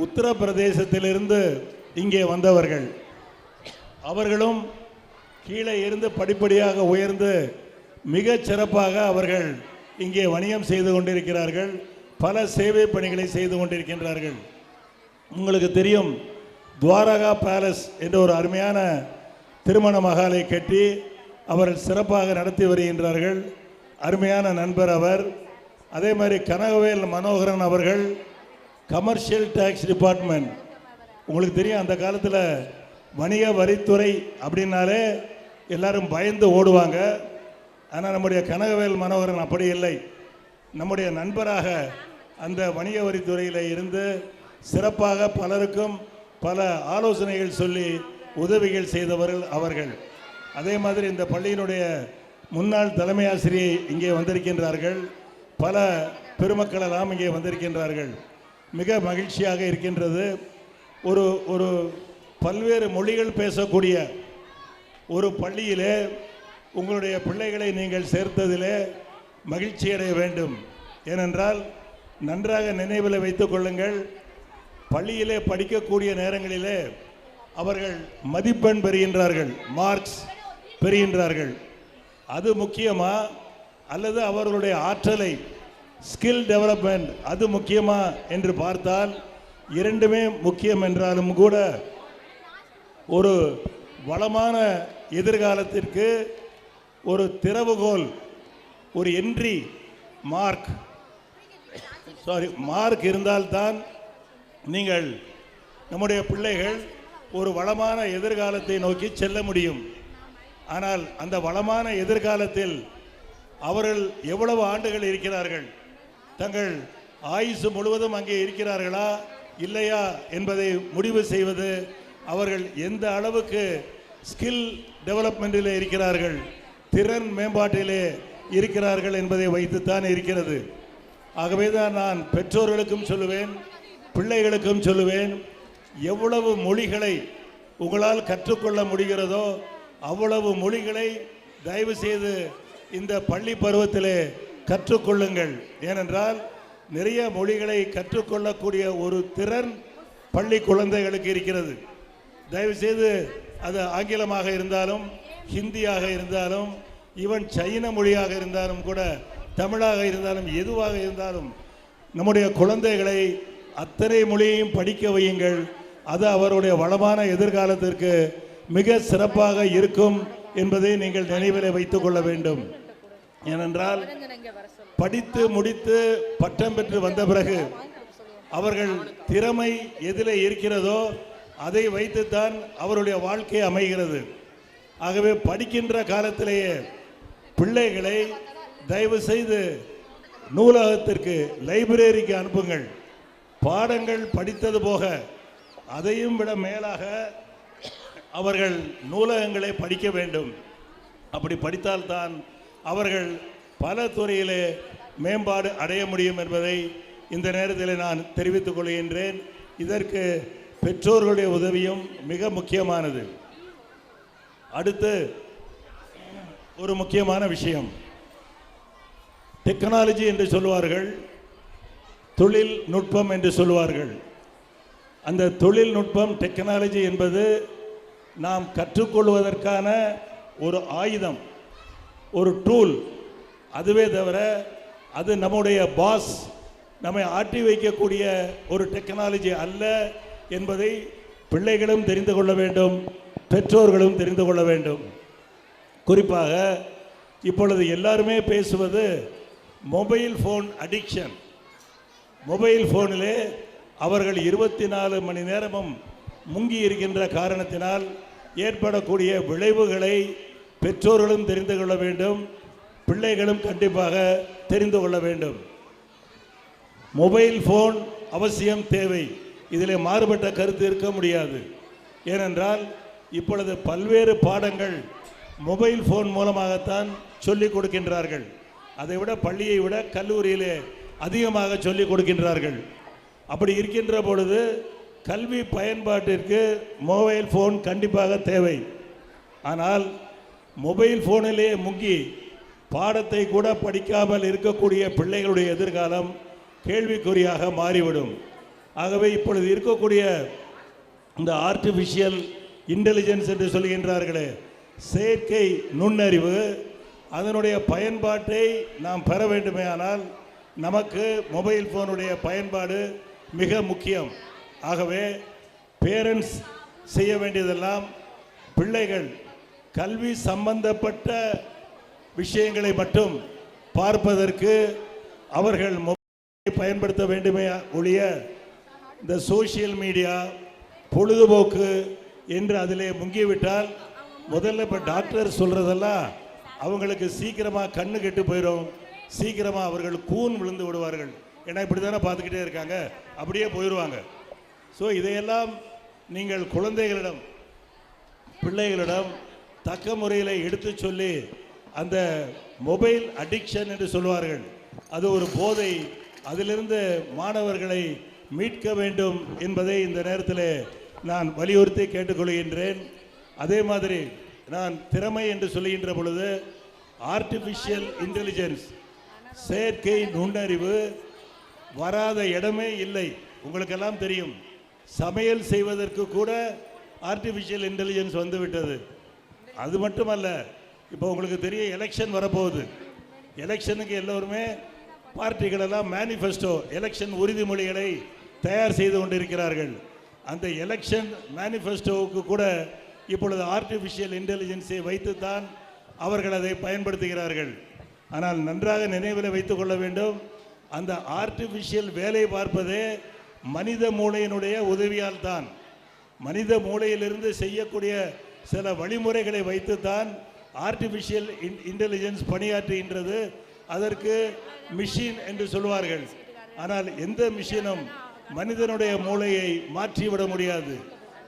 உத்தரப்பிரதேசத்திலிருந்து இங்கே வந்தவர்கள். அவர்களும் கீழே இருந்து படிப்படியாக உயர்ந்து மிகச் சிறப்பாக அவர்கள் இங்கே வணிகம் செய்து கொண்டிருக்கிறார்கள். பல சேவை பணிகளை செய்து கொண்டிருக்கின்றார்கள். உங்களுக்கு தெரியும், துவாரகா பேலஸ் என்ற ஒரு அருமையான திருமண மகாலை கட்டி அவர்கள் சிறப்பாக நடத்தி வருகின்றார்கள். அருமையான நண்பர் அவர். அதே மாதிரி கனகவேல் மனோகரன் அவர்கள் கமர்ஷியல் டேக்ஸ் டிபார்ட்மெண்ட். உங்களுக்கு தெரியும், அந்த காலத்தில் வணிக வரித்துறை அப்படின்னாலே எல்லாரும் பயந்து ஓடுவாங்க. ஆனால் நம்முடைய கனகவேல் மனோகரன் அப்படி இல்லை. நம்முடைய நண்பராக அந்த வணிக வரித்துறையில் இருந்து சிறப்பாக பலருக்கும் பல ஆலோசனைகள் சொல்லி உதவிகள் செய்தவர்கள் அவர்கள். அதே மாதிரி இந்த பள்ளியினுடைய முன்னாள் தலைமை ஆசிரியை இங்கே வந்திருக்கின்றார்கள். பல பெருமக்கள் எல்லாம் இங்கே வந்திருக்கின்றார்கள். மிக மகிழ்ச்சியாக இருக்கின்றது. ஒரு பல்வேறு மொழிகள் பேசக்கூடிய ஒரு பள்ளியிலே உங்களுடைய பிள்ளைகளை நீங்கள் சேர்த்ததிலே மகிழ்ச்சி அடைய வேண்டும். ஏனென்றால் நன்றாக நினைவில் வைத்துக் கொள்ளுங்கள், பள்ளியிலே படிக்கக்கூடிய நேரங்களிலே அவர்கள் மதிப்பெண் பெறுகின்றார்கள், மார்க்ஸ் பெறுகின்றார்கள். அது முக்கியமா அல்லது அவர்களுடைய ஆற்றலை ஸ்கில் டெவலப்மெண்ட் அது முக்கியமா என்று பார்த்தால் இரண்டுமே முக்கியம் என்றாலும் கூட ஒரு வளமான எதிர்காலத்திற்கு ஒரு திறவுகோல், ஒரு என்ட்ரி மார்க் இருந்தால்தான் நீங்கள் நம்முடைய பிள்ளைகள் ஒரு வளமான எதிர்காலத்தை நோக்கி செல்ல முடியும். ஆனால் அந்த வளமான எதிர்காலத்தில் அவர்கள் எவ்வளவு ஆண்டுகள் இருக்கிறார்கள், தங்கள் ஆயுசு முழுவதும் அங்கே இருக்கிறார்களா இல்லையா என்பதை முடிவு செய்வது அவர்கள் எந்த அளவுக்கு ஸ்கில் டெவலப்மெண்ட்டிலே இருக்கிறார்கள், திறன் மேம்பாட்டிலே இருக்கிறார்கள் என்பதை வைத்துத்தான் இருக்கிறது. ஆகவே தான் நான் பெற்றோர்களுக்கும் சொல்லுவேன், பிள்ளைகளுக்கும் சொல்லுவேன், எவ்வளவு மொழிகளை உங்களால் கற்றுக்கொள்ள முடிகிறதோ அவ்வளவு மொழிகளை தயவு செய்து இந்த பள்ளி பருவத்திலே கற்றுக்கொள்ளுங்கள். ஏனென்றால் நிறைய மொழிகளை கற்றுக்கொள்ளக்கூடிய ஒரு திறன் பள்ளி குழந்தைகளுக்கு இருக்கிறது. தயவு செய்து அது ஆங்கிலமாக இருந்தாலும், ஹிந்தியாக இருந்தாலும், ஈவன் சைன மொழியாக இருந்தாலும் கூட, தமிழாக இருந்தாலும், எதுவாக இருந்தாலும் நம்முடைய குழந்தைகளை அத்தனை மொழியையும் படிக்க வையுங்கள். அது அவருடைய வளமான எதிர்காலத்திற்கு மிக சிறப்பாக இருக்கும் என்பதை நீங்கள் நினைவில் வைத்துக் கொள்ள வேண்டும். ஏனென்றால் படித்து முடித்து பட்டம் பெற்று வந்த பிறகு அவர்கள் திறமை எதில் இருக்கிறதோ அதை வைத்துத்தான் அவருடைய வாழ்க்கை அமைகிறது. ஆகவே படிக்கின்ற காலத்திலேயே பிள்ளைகளை தயவு செய்து நூலகத்திற்கு, லைப்ரரிக்கு அனுப்புங்கள். பாடங்கள் படித்தது போக அதையும் விட மேலாக அவர்கள் நூலகங்களை படிக்க வேண்டும். அப்படி படித்தால்தான் அவர்கள் பல துறையிலே மேம்பாடு அடைய முடியும் என்பதை இந்த நேரத்தில் நான் தெரிவித்துக் கொள்கின்றேன். இதற்கு பெற்றோர்களுடைய உதவியும் மிக முக்கியமானது. அடுத்து ஒரு முக்கியமான விஷயம், டெக்னாலஜி என்று சொல்லுவார்கள், தொழில்நுட்பம் என்று சொல்லுவார்கள். அந்த தொழில்நுட்பம், டெக்னாலஜி என்பது நாம் கற்றுக்கொள்வதற்கான ஒரு ஆயுதம், ஒரு டூல். அதுவே தவிர அது நம்முடைய பாஸ், நம்மை ஆட்டி வைக்கக்கூடிய ஒரு டெக்னாலஜி அல்ல என்பதை பிள்ளைகளும் தெரிந்து கொள்ள வேண்டும், பெற்றோர்களும் தெரிந்து கொள்ள வேண்டும். குறிப்பாக இப்பொழுது எல்லாருமே பேசுவது மொபைல் ஃபோன் அடிக்ஷன். மொபைல் ஃபோனிலே அவர்கள் 24 மணி நேரமும் முங்கி இருக்கின்ற காரணத்தினால் ஏற்படக்கூடிய விளைவுகளை பெற்றோர்களும் தெரிந்து கொள்ள வேண்டும், பிள்ளைகளும் கண்டிப்பாக தெரிந்து கொள்ள வேண்டும். மொபைல் ஃபோன் அவசியம் தேவை, இதில் மாறுபட்ட கருத்து இருக்க முடியாது. ஏனென்றால் இப்பொழுது பல்வேறு பாடங்கள் மொபைல் ஃபோன் மூலமாகத்தான் சொல்லிக் கொடுக்கின்றார்கள். அதை விட பள்ளியை விட கல்லூரியிலே அதிகமாக சொல்லிக் கொடுக்கின்றார்கள். அப்படி இருக்கின்ற பொழுது கல்வி பயன்பாட்டிற்கு மொபைல் ஃபோன் கண்டிப்பாக தேவை. ஆனால் மொபைல் ஃபோனிலே முங்கி பாடத்தை கூட படிக்காமல் இருக்கக்கூடிய பிள்ளைகளுடைய எதிர்காலம் கேள்விக்குறியாக மாறிவிடும். ஆகவே இப்பொழுது இருக்கக்கூடிய இந்த ஆர்டிஃபிஷியல் இன்டெலிஜென்ஸ் என்று சொல்கின்றார்களே, செயற்கை நுண்ணறிவு, அதனுடைய பயன்பாட்டை நாம் பெற வேண்டுமே ஆனால் நமக்கு மொபைல் ஃபோனுடைய பயன்பாடு மிக முக்கியம். ஆகவே பேரண்ட்ஸ் செய்ய வேண்டியதெல்லாம் பிள்ளைகள் கல்வி சம்பந்தப்பட்ட விஷயங்களை மட்டும் பார்ப்பதற்கு அவர்கள் மொபைலை பயன்படுத்த வேண்டுமே ஒழிய இந்த சோஷியல் மீடியா, பொழுதுபோக்கு என்று அதிலே முங்கிவிட்டால், முதல்ல இப்போ டாக்டர் சொல்கிறதெல்லாம் அவங்களுக்கு சீக்கிரமாக கண்ணு கெட்டு போயிடும், சீக்கிரமாக அவர்கள் கூன் விழுந்து விடுவார்கள். ஏன்னா இப்படி தானே பார்த்துக்கிட்டே இருக்காங்க, அப்படியே போயிடுவாங்க. ஸோ இதையெல்லாம் நீங்கள் குழந்தைகளிடம், பிள்ளைகளிடம் தக்க முறையில் எடுத்து சொல்லி, அந்த மொபைல் அடிக்ஷன் என்று சொல்வார்கள், அது ஒரு போதை, அதிலிருந்து மாணவர்களை மீட்க வேண்டும் என்பதை இந்த நேரத்தில் நான் வலியுறுத்தி கேட்டுக்கொள்கின்றேன். அதே மாதிரி நான் திறமை என்று சொல்கின்ற பொழுது ஆர்டிஃபிஷியல் இன்டெலிஜென்ஸ், செயற்கை நுண்ணறிவு வராத இடமே இல்லை. உங்களுக்கெல்லாம் தெரியும், சமையல் செய்வதற்கு கூட ஆர்டிஃபிஷியல் இன்டெலிஜென்ஸ் வந்துவிட்டது. அது மட்டுமல்ல, இப்போ உங்களுக்கு தெரியும் எலெக்ஷன் வரப்போகுது. எலெக்ஷனுக்கு எல்லோருமே பார்ட்டிகள் எல்லாம் மேனிஃபெஸ்டோ எலெக்ஷன் உறுதிமொழிகளை தயார் செய்து கொண்டிருக்கிறார்கள். அந்த எலெக்ஷன் மேனிஃபெஸ்டோவுக்கு கூட இப்பொழுது ஆர்டிஃபிஷியல் இன்டெலிஜென்ஸை வைத்துத்தான் அவர்கள் அதை பயன்படுத்துகிறார்கள். ஆனால் நன்றாக நினைவில் வைத்துக் கொள்ள வேண்டும், அந்த ஆர்டிஃபிஷியல் வேலை பார்ப்பதே மனித மூளையினுடைய உதவியால் தான். மனித மூளையிலிருந்து செய்யக்கூடிய சில வழிமுறைகளை வைத்துத்தான் ஆர்டிஃபிஷியல் இன்டெலிஜென்ஸ் பணியாற்றுகின்றது. அதற்கு மிஷின் என்று சொல்வார்கள். ஆனால் எந்த மிஷினும் மனிதனுடைய மூளையை மாற்றிவிட முடியாது.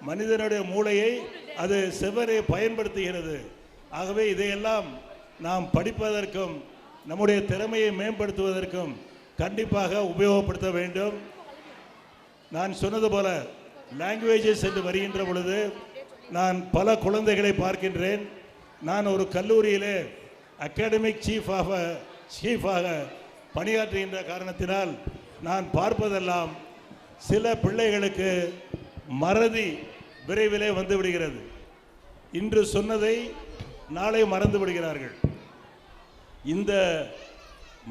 மனிதனுடைய மூளையை அது செவ்வரே பயன்படுத்துகிறது. ஆகவே இதையெல்லாம் நாம் படிப்பதற்கும் நம்முடைய திறமையை மேம்படுத்துவதற்கும் கண்டிப்பாக உபயோகப்படுத்த வேண்டும். நான் சொன்னது போல லாங்குவேஜஸ் என்று வருகின்ற பொழுது நான் பல குழந்தைகளை பார்க்கின்றேன். நான் ஒரு கல்லூரியிலே அகாடமிக் சீஃபாக பணியாற்றுகின்ற காரணத்தினால் நான் பார்ப்பதெல்லாம் சில பிள்ளைகளுக்கு மறதி விரைவிலே வந்து விடுகிறது. இன்று சொன்னதை நாளை மறந்து விடுகிறார்கள். இந்த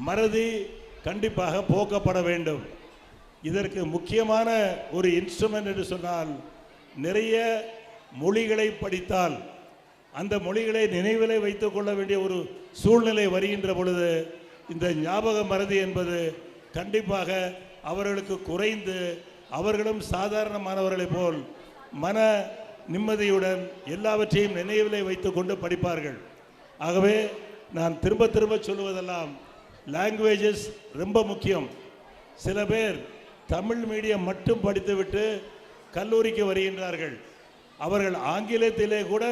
மறதி கண்டிப்பாக போக்கப்பட வேண்டும். இதற்கு முக்கியமான ஒரு இன்ஸ்ட்ருமெண்ட் என்று சொன்னால், நிறைய மொழிகளை படித்தால் அந்த மொழிகளை நினைவிலே வைத்துக் கொள்ள வேண்டிய ஒரு சூழ்நிலை வருகின்ற பொழுது இந்த ஞாபக மறதி என்பது கண்டிப்பாக அவர்களுக்கு குறைந்து அவர்களும் சாதாரணமானவர்களைப் போல் மன நிம்மதியுடன் எல்லாவற்றையும் நினைவிலே வைத்து கொண்டு படிப்பார்கள். ஆகவே நான் திரும்ப திரும்ப சொல்லுவதெல்லாம் லாங்குவேஜஸ் ரொம்ப முக்கியம். சில பேர் தமிழ் மீடியம் மட்டும் படித்துவிட்டு கல்லூரிக்கு வருகின்றார்கள். அவர்கள் ஆங்கிலத்திலே கூட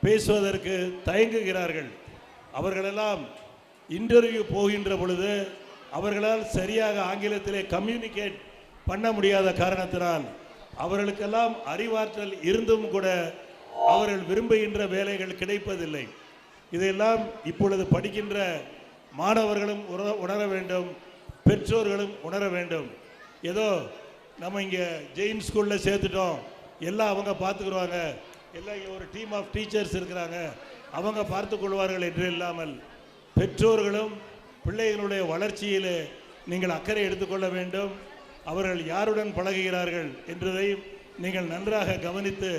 பேசுவதற்கு தயங்குகிறார்கள். அவர்களெல்லாம் இன்டர்வியூ போகின்ற பொழுது அவர்களால் சரியாக ஆங்கிலத்திலே கம்யூனிகேட் பண்ண முடியாத காரணத்தினால் அவர்களுக்கெல்லாம் அறிவாற்றல் இருந்தும் கூட அவர்கள் விரும்புகின்ற வேலைகள் கிடைப்பதில்லை. இதையெல்லாம் இப்பொழுது படிக்கின்ற மாணவர்களும் உணர வேண்டும், பெற்றோர்களும் உணர வேண்டும். ஏதோ நம்ம இங்கே ஜெயின் ஸ்கூலில் சேர்த்துட்டோம், எல்லாம் அவங்க பார்த்துக்குருவாங்க, எல்லாம் இங்கே ஒரு டீம் ஆஃப் டீச்சர்ஸ் இருக்கிறாங்க, அவங்க பார்த்து கொள்வார்கள் என்று இல்லாமல் பெற்றோர்களும் பிள்ளைகளுடைய வளர்ச்சியிலே நீங்கள் அக்கறை எடுத்துக்கொள்ள வேண்டும். அவர்கள் யாருடன் பழகுகிறார்கள் என்றதை நீங்கள் நன்றாக கவனித்து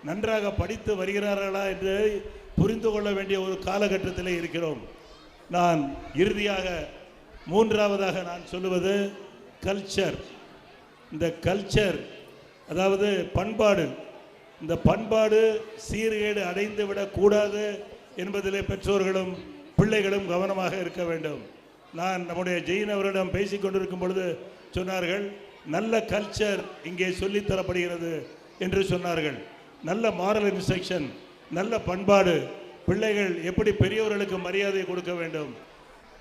நன்றாக படித்து வருகிறார்களா என்று புரிந்து கொள்ள வேண்டிய ஒரு காலகட்டத்தில் இருக்கிறோம். நான் இறுதியாக மூன்றாவதாக நான் சொல்லுவது கல்ச்சர். இந்த கல்ச்சர் அதாவது பண்பாடு, இந்த பண்பாடு சீர்கேடு அடைந்து விடக்கூடாது என்பதிலே பெற்றோர்களும் பிள்ளைகளும் கவனமாக இருக்க வேண்டும். நான் நம்முடைய ஜெயின் அவரிடம் பேசிக்கொண்டிருக்கும் பொழுது சொன்னார்கள், நல்ல கல்ச்சர் இங்கே சொல்லித்தரப்படுகிறது என்று சொன்னார்கள். நல்ல மாரல் இன்ஸ்ட்ரக்ஷன், நல்ல பண்பாடு, பிள்ளைகள் எப்படி பெரியவர்களுக்கு மரியாதை கொடுக்க வேண்டும்,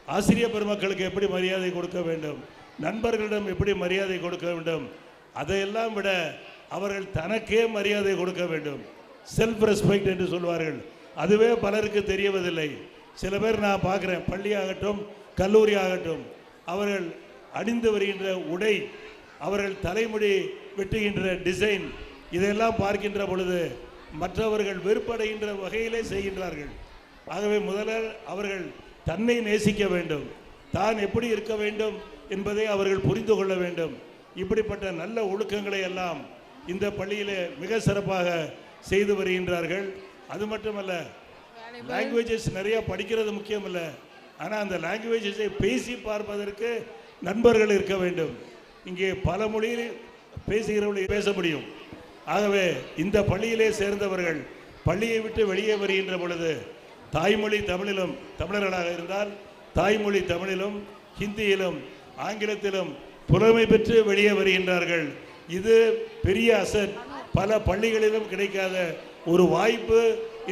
ஆசிரியர் பெருமக்களுக்கு எப்படி மரியாதை கொடுக்க வேண்டும், நண்பர்களிடம் எப்படி மரியாதை கொடுக்க வேண்டும், அதையெல்லாம் விட அவர்கள் தனக்கே மரியாதை கொடுக்க வேண்டும். செல்ஃப் ரெஸ்பெக்ட் என்று சொல்வார்கள். அதுவே பலருக்கு தெரியவதில்லை. சில பேர் நான் பார்க்குறேன், பள்ளி ஆகட்டும் கல்லூரி ஆகட்டும், அவர்கள் அணிந்து வருகின்ற உடை, அவர்கள் தலைமுடி வெட்டுகின்ற டிசைன், இதையெல்லாம் பார்க்கின்ற பொழுது மற்றவர்கள் வெறுப்படைகின்ற வகையிலே செய்கின்றார்கள். ஆகவே முதலில் அவர்கள் தன்னை நேசிக்க வேண்டும், தான் எப்படி இருக்க வேண்டும் என்பதை அவர்கள் புரிந்து கொள்ள வேண்டும். இப்படிப்பட்ட நல்ல ஒழுக்கங்களை எல்லாம் இந்த பள்ளியிலே மிக சிறப்பாக செய்து வருகின்றார்கள். அது மட்டுமல்ல, லாங்குவேஜஸ் நிறைய படிக்கிறது முக்கியம் இல்லை, ஆனால் அந்த லாங்குவேஜஸை பேசி பார்ப்பதற்கு நண்பர்கள் இருக்க வேண்டும். இங்கே பல மொழியில் பேசுகிறவர்கள் பேச முடியும். ஆகவே இந்த பள்ளியிலே சேர்ந்தவர்கள் பள்ளியை விட்டு வெளியே வருகின்ற பொழுது தாய்மொழி தமிழிலும், தமிழர்களாக இருந்தால் தாய்மொழி தமிழிலும் ஹிந்தியிலும் ஆங்கிலத்திலும் புலமை பெற்று வெளியே வருகின்றார்கள். இது பெரிய அசட். பல பள்ளிகளிலும் கிடைக்காத ஒரு வாய்ப்பு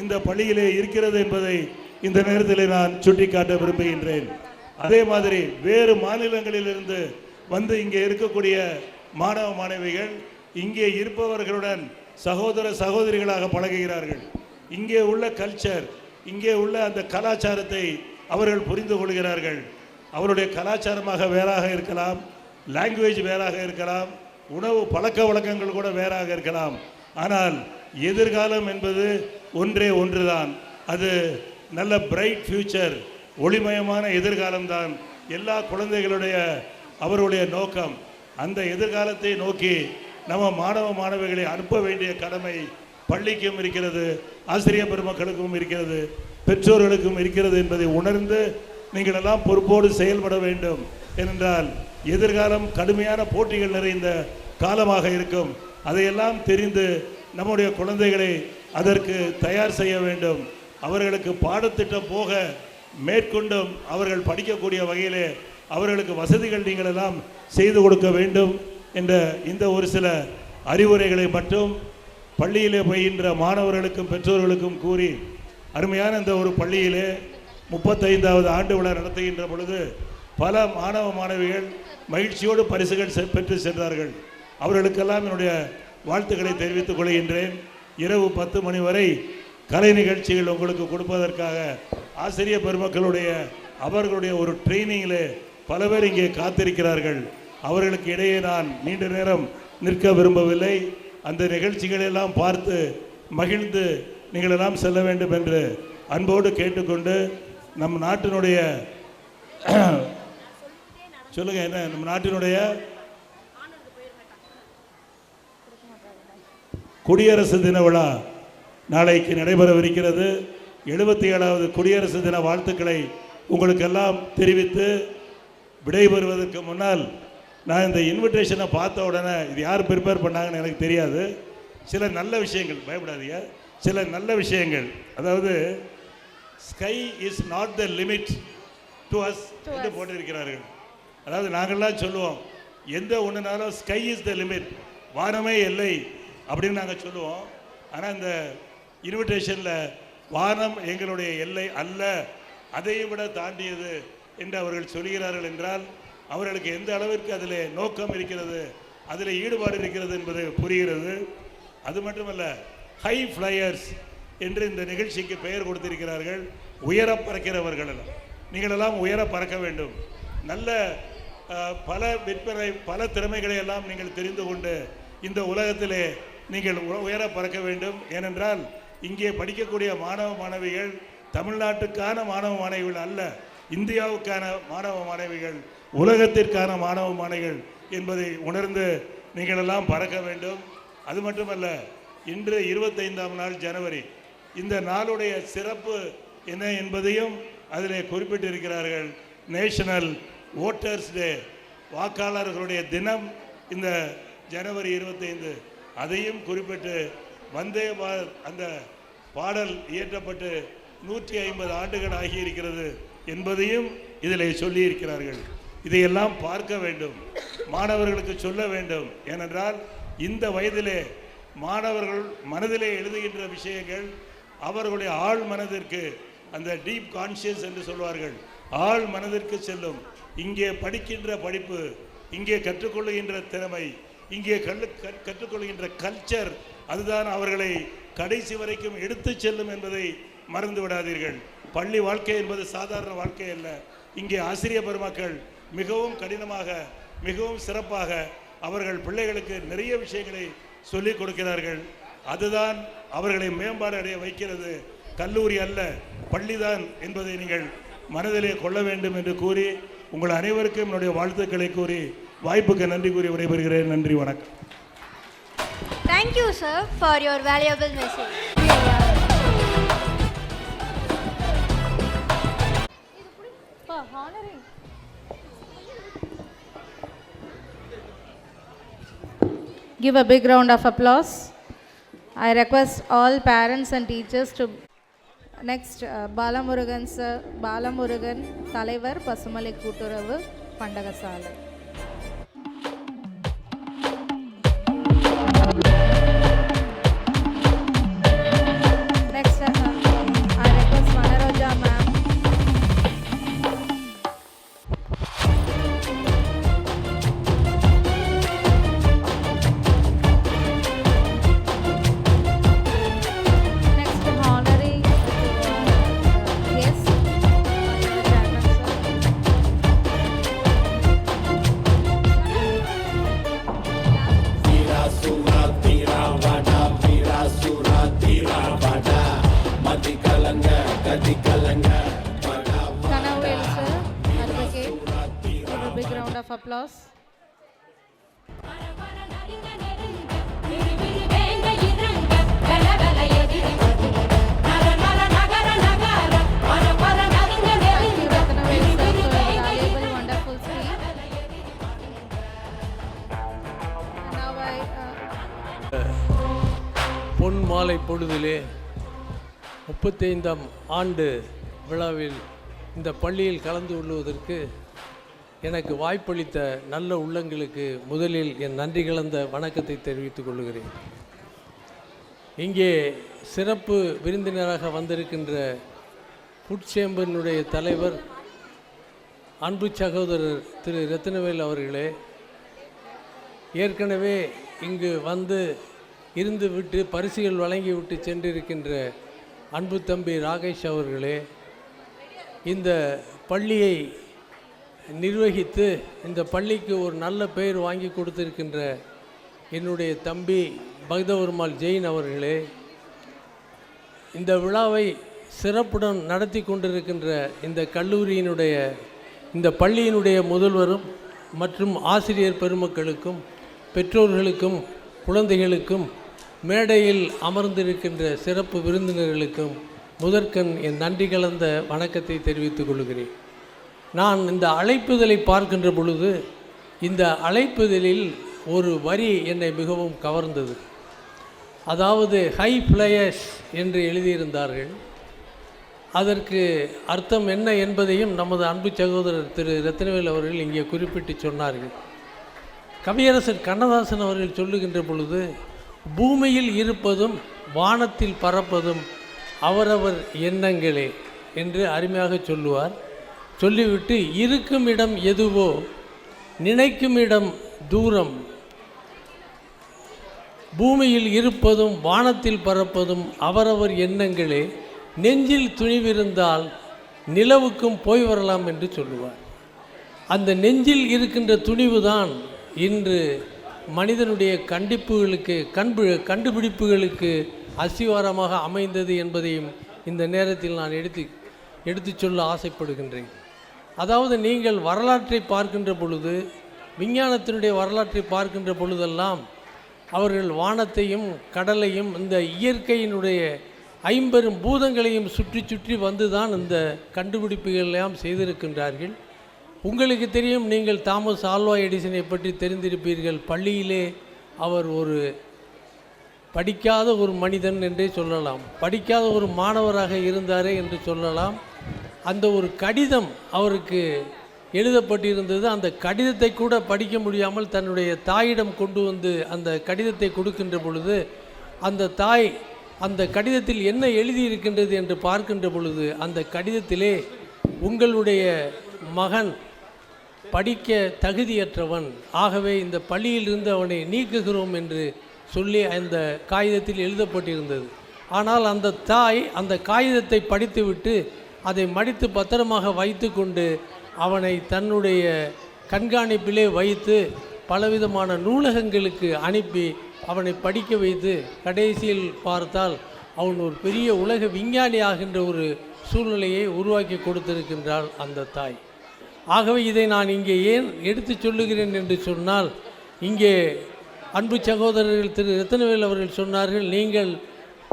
இந்த பள்ளியிலே இருக்கிறது என்பதை இந்த நேரத்தில் நான் சுட்டிக்காட்ட விரும்புகின்றேன். அதே மாதிரி வேறு மாநிலங்களிலிருந்து வந்து இங்கே இருக்கக்கூடிய மாணவ மாணவிகள் இங்கே இருப்பவர்களுடன் சகோதர சகோதரிகளாக பழகுகிறார்கள். இங்கே உள்ள கல்ச்சர், இங்கே உள்ள அந்த கலாச்சாரத்தை அவர்கள் புரிந்து கொள்கிறார்கள். அவருடைய கலாச்சாரமாக வேறாக இருக்கலாம், லாங்குவேஜ் வேறாக இருக்கலாம், உணவு பழக்க வழக்கங்கள் கூட வேறாக இருக்கலாம். ஆனால் எதிர்காலம் என்பது ஒன்றே ஒன்றுதான். அது நல்ல பிரைட் ஃபியூச்சர், ஒளிமயமான எதிர்காலம்தான் எல்லா குழந்தைகளுடைய அவருடைய நோக்கம் அந்த எதிர்காலத்தை நோக்கி நம்ம மாணவ மாணவிகளை அனுப்ப வேண்டிய கடமை பள்ளிக்கும் இருக்கிறது, ஆசிரியர் பெருமக்களுக்கும் இருக்கிறது, பெற்றோர்களுக்கும் இருக்கிறது என்பதை உணர்ந்து நீங்கள் எல்லாம் பொறுப்போடு செயல்பட வேண்டும். ஏனென்றால் எதிர்காலம் கடுமையான போட்டிகள் நிறைந்த காலமாக இருக்கும். அதையெல்லாம் தெரிந்து நம்முடைய குழந்தைகளை அதற்கு தயார் செய்ய வேண்டும். அவர்களுக்கு பாடத்திட்டம் போக மேற்கொண்டும் அவர்கள் படிக்கக்கூடிய வகையிலே அவர்களுக்கு வசதிகள் நீங்கள் எல்லாம் செய்து கொடுக்க வேண்டும் என்ற இந்த ஒரு சில அறிவுரைகளை மட்டும் பள்ளியிலே பயின்ற மாணவர்களுக்கும் பெற்றோர்களுக்கும் கூறி, அருமையான இந்த ஒரு பள்ளியிலே 35வது ஆண்டு விழா நடத்துகின்ற பொழுது பல மாணவ மாணவிகள் மகிழ்ச்சியோடு பரிசுகள் பெற்று சென்றார்கள். அவர்களுக்கெல்லாம் என்னுடைய வாழ்த்துக்களை தெரிவித்துக் கொள்கின்றேன். இரவு 10 மணி வரை கலை நிகழ்ச்சிகள் உங்களுக்கு கொடுப்பதற்காக ஆசிரியர் பெருமக்களுடைய அவர்களுடைய ஒரு ட்ரைனிங்கில் பல பேர் இங்கே காத்திருக்கிறார்கள். அவர்களுக்கு இடையே நான் நீண்ட நேரம் நிற்க விரும்பவில்லை. அந்த நிகழ்ச்சிகளெல்லாம் பார்த்து மகிழ்ந்து நீங்களெல்லாம் செல்ல வேண்டும் என்று அன்போடு கேட்டுக்கொண்டு, நம் நாட்டினுடைய சொல்லுங்க என்ன நம் நாட்டினுடைய குடியரசு தின விழா நாளைக்கு நடைபெறவிருக்கிறது. 77வது குடியரசு தின வாழ்த்துக்களை உங்களுக்கெல்லாம் தெரிவித்து விடைபெறுவதற்கு முன்னால், நான் இந்த இன்விடேஷனை பார்த்த உடனே இது யார் ப்ரிப்பேர் பண்ணாங்கன்னு எனக்கு தெரியாது. சில நல்ல விஷயங்கள், பயப்படாதீங்க, சில நல்ல விஷயங்கள், அதாவது sky is not the limit to us என்று போட்டிருக்கிறார்கள். அதாவது நாங்கள்லாம் சொல்லுவோம், எந்த ஒன்றுனாலும் ஸ்கை இஸ் த லிமிட், வானமே எல்லை அப்படின்னு நாங்கள் சொல்லுவோம். ஆனால் இந்த இன்விடேஷனில் வானம் எங்களுடைய எல்லை அல்ல, அதையும் விட தாண்டியது என்று அவர்கள் சொல்கிறார்கள் என்றால் அவர்களுக்கு எந்த அளவிற்கு அதில் நோக்கம் இருக்கிறது, அதில் ஈடுபாடு இருக்கிறது என்பது புரிகிறது. அது மட்டுமல்ல, ஹை ஃப்ளையர்ஸ் என்று இந்த நிகழ்ச்சிக்கு பெயர் கொடுத்திருக்கிறார்கள். உயர பறக்கிறவர்கள் எல்லாம், நீங்களெல்லாம் உயர பறக்க வேண்டும். நல்ல பல விற்பனை பல திறமைகளை எல்லாம் நீங்கள் தெரிந்து கொண்டு இந்த உலகத்திலே நீங்கள் உயர பறக்க வேண்டும். ஏனென்றால் இங்கே படிக்கக்கூடிய மாணவ மாணவிகள் தமிழ்நாட்டுக்கான மாணவ மாணவிகள் அல்ல, இந்தியாவுக்கான மாணவ மாணவிகள், உலகத்திற்கான மாணவ மாணவிகள் என்பதை உணர்ந்து நீங்களெல்லாம் பறக்க வேண்டும். அது மட்டுமல்ல, இன்று 25ஆம் நாள் ஜனவரி, இந்த நாளுடைய சிறப்பு என்ன என்பதையும் அதில் குறிப்பிட்டிருக்கிறார்கள். நேஷனல் ஓட்டர்ஸ் டே, வாக்காளர்களுடைய தினம் இந்த ஜனவரி 25. அதையும் குறிப்பிட்டு வந்தே பாரத் அந்த பாடல் இயற்றப்பட்டு 150 ஆண்டுகள் ஆகியிருக்கிறது என்பதையும் இதில் சொல்லியிருக்கிறார்கள். இதையெல்லாம் பார்க்க வேண்டும், மாணவர்களுக்கு சொல்ல வேண்டும். ஏனென்றால் இந்த வயதிலே மாணவர்கள் மனதிலே எழுதுகின்ற விஷயங்கள் அவர்களுடைய ஆழ் மனதிற்கு, அந்த டீப் கான்ஷியஸ் என்று சொல்வார்கள், ஆழ் மனதிற்கு செல்லும். இங்கே படிக்கின்ற படிப்பு, இங்கே கற்றுக்கொள்ளுகின்ற திறமை, இங்கே கற்றுக்கொள்கின்ற கல்ச்சர், அதுதான் அவர்களை கடைசி வரைக்கும் எடுத்து செல்லும் என்பதை மறந்து விடாதீர்கள். பள்ளி வாழ்க்கை என்பது சாதாரண வாழ்க்கை அல்ல. இங்கே ஆசிரியர் பெருமக்கள் மிகவும் கடினமாக, மிகவும் சிறப்பாக அவர்கள் பிள்ளைகளுக்கு நிறைய விஷயங்களை சொல்லிக் கொடுக்கிறார்கள். அதுதான் அவர்களை மேம்பாடு அடைய வைக்கிறது, கல்லூரி அல்ல, பள்ளிதான் என்பதை நீங்கள் மனதிலே கொள்ள வேண்டும் என்று கூறி உங்கள் அனைவருக்கும் என்னுடைய வாழ்த்துக்களை கூறி வாய்ப்புக்கு நன்றி கூறி விடைபெறுகிறேன். நன்றி, வணக்கம். Thank you, sir, for your valuable message. Give a big round of applause. I request all parents and teachers to next Balamurugan sir, Balamurugan Talaivar Pasumali Kuturavu Pandagasala. Next I request Manaroja ma'am. Yes. of applause. பொன் மாலை பொழுதிலே 35ஆம் ஆண்டு விழாவில் இந்த பள்ளியில் கலந்து கொள்வதற்கு எனக்கு வாய்ப்பளித்த நல்ல உள்ளங்களுக்கு முதலில் என் நன்றி கலந்த வணக்கத்தை தெரிவித்துக் கொள்கிறேன். இங்கே சிறப்பு விருந்தினராக வந்திருக்கின்ற ஃபுட் சேம்பரினுடைய தலைவர் அன்பு சகோதரர் திரு ரத்னவேல் அவர்களே, ஏற்கனவே இங்கு வந்து இருந்துவிட்டு பரிசுகள் வழங்கிவிட்டு சென்றிருக்கின்ற அன்பு தம்பி ராகேஷ் அவர்களே, இந்த பள்ளியை நிர்வகித்து இந்த பள்ளிக்கு ஒரு நல்ல பெயர் வாங்கி கொடுத்திருக்கின்ற என்னுடைய தம்பி பக்தவர்மால் ஜெயின் அவர்களே, இந்த விழாவை சிறப்புடன் நடத்தி கொண்டிருக்கின்ற இந்த கல்லூரியினுடைய இந்த பள்ளியினுடைய முதல்வரும் மற்றும் ஆசிரியர் பெருமக்களுக்கும் பெற்றோர்களுக்கும் குழந்தைகளுக்கும் மேடையில் அமர்ந்திருக்கின்ற சிறப்பு விருந்தினர்களுக்கும் முதற்கண் என் நன்றி கலந்த வணக்கத்தை தெரிவித்துக் கொள்கிறேன். நான் இந்த அழைப்புதலை பார்க்கின்ற பொழுது இந்த அழைப்புதலில் ஒரு வரி என்னை மிகவும் கவர்ந்தது. அதாவது ஹை ஃப்ளையர்ஸ் என்று எழுதியிருந்தார்கள். அதற்கு அர்த்தம் என்ன என்பதையும் நமது அன்பு சகோதரர் திரு ரத்னவேல் அவர்கள் இங்கே குறிப்பிட்டு சொன்னார்கள். கவியரசர் கண்ணதாசன் அவர்கள் சொல்லுகின்ற பொழுது பூமியில் இருப்பதும் வானத்தில் பறப்பதும் அவரவர் எண்ணங்களே என்று அருமையாக சொல்லுவார். சொல்லிவிட்டு இருக்கும் இடம் எதுவோ நினைக்கும் இடம் தூரம், பூமியில் இருப்பதும் வானத்தில் பறப்பதும் அவரவர் எண்ணங்களே, நெஞ்சில் துணிவிருந்தால் நிலவுக்கும் போய் வரலாம் என்று சொல்லுவார். அந்த நெஞ்சில் இருக்கின்ற துணிவுதான் இன்று மனிதனுடைய கண்டுபிடிப்புகளுக்கு அஸ்திவாரமாக அமைந்தது என்பதையும் இந்த நேரத்தில் நான் எடுத்து சொல்ல ஆசைப்படுகின்றேன். அதாவது நீங்கள் வரலாற்றை பார்க்கின்ற பொழுது, விஞ்ஞானத்தினுடைய வரலாற்றை பார்க்கின்ற பொழுதெல்லாம் அவர்கள் வானத்தையும் கடலையும் இந்த இயற்கையினுடைய 50 பூதங்களையும் சுற்றி சுற்றி வந்துதான் இந்த கண்டுபிடிப்புகள் எல்லாம் செய்திருக்கின்றார்கள். உங்களுக்கு தெரியும், நீங்கள் தாமஸ் ஆல்வா எடிசனை பற்றி தெரிந்திருப்பீர்கள். பள்ளியிலே அவர் ஒரு படிக்காத ஒரு மனிதன் என்றே சொல்லலாம், படிக்காத ஒரு மாணவராக இருந்தாரே என்று சொல்லலாம். அந்த ஒரு கடிதம் அவருக்கு எழுதப்பட்டிருந்தது. அந்த கடிதத்தை கூட படிக்க முடியாமல் தன்னுடைய தாயிடம் கொண்டு வந்து அந்த கடிதத்தை கொடுக்கின்ற பொழுது அந்த தாய் அந்த கடிதத்தில் என்ன எழுதியிருக்கின்றது என்று பார்க்கின்ற பொழுது அந்த கடிதத்திலே உங்களுடைய மகன் படிக்க தகுதியற்றவன், ஆகவே இந்த பள்ளியிலிருந்து அவனை நீக்குகிறோம் என்று சொல்லி அந்த காகிதத்தில் எழுதப்பட்டிருந்தது. ஆனால் அந்த தாய் அந்த காகிதத்தை படித்துவிட்டு அதை மடித்து பத்திரமாக வைத்து கொண்டு அவனை தன்னுடைய கண்காணிப்பிலே வைத்து பலவிதமான நூலகங்களுக்கு அனுப்பி அவனை படிக்க வைத்து கடைசியில் பார்த்தால் அவன் ஒரு பெரிய உலக விஞ்ஞானி ஆகின்ற ஒரு சூழ்நிலையை உருவாக்கி கொடுத்திருக்கின்றாள் அந்த தாய். ஆகவே இதை நான் இங்கே ஏன் எடுத்து சொல்லுகிறேன் என்று சொன்னால், இங்கே அன்பு சகோதரர்கள் திரு ரத்னவேல் அவர்கள் சொன்னார்கள், நீங்கள்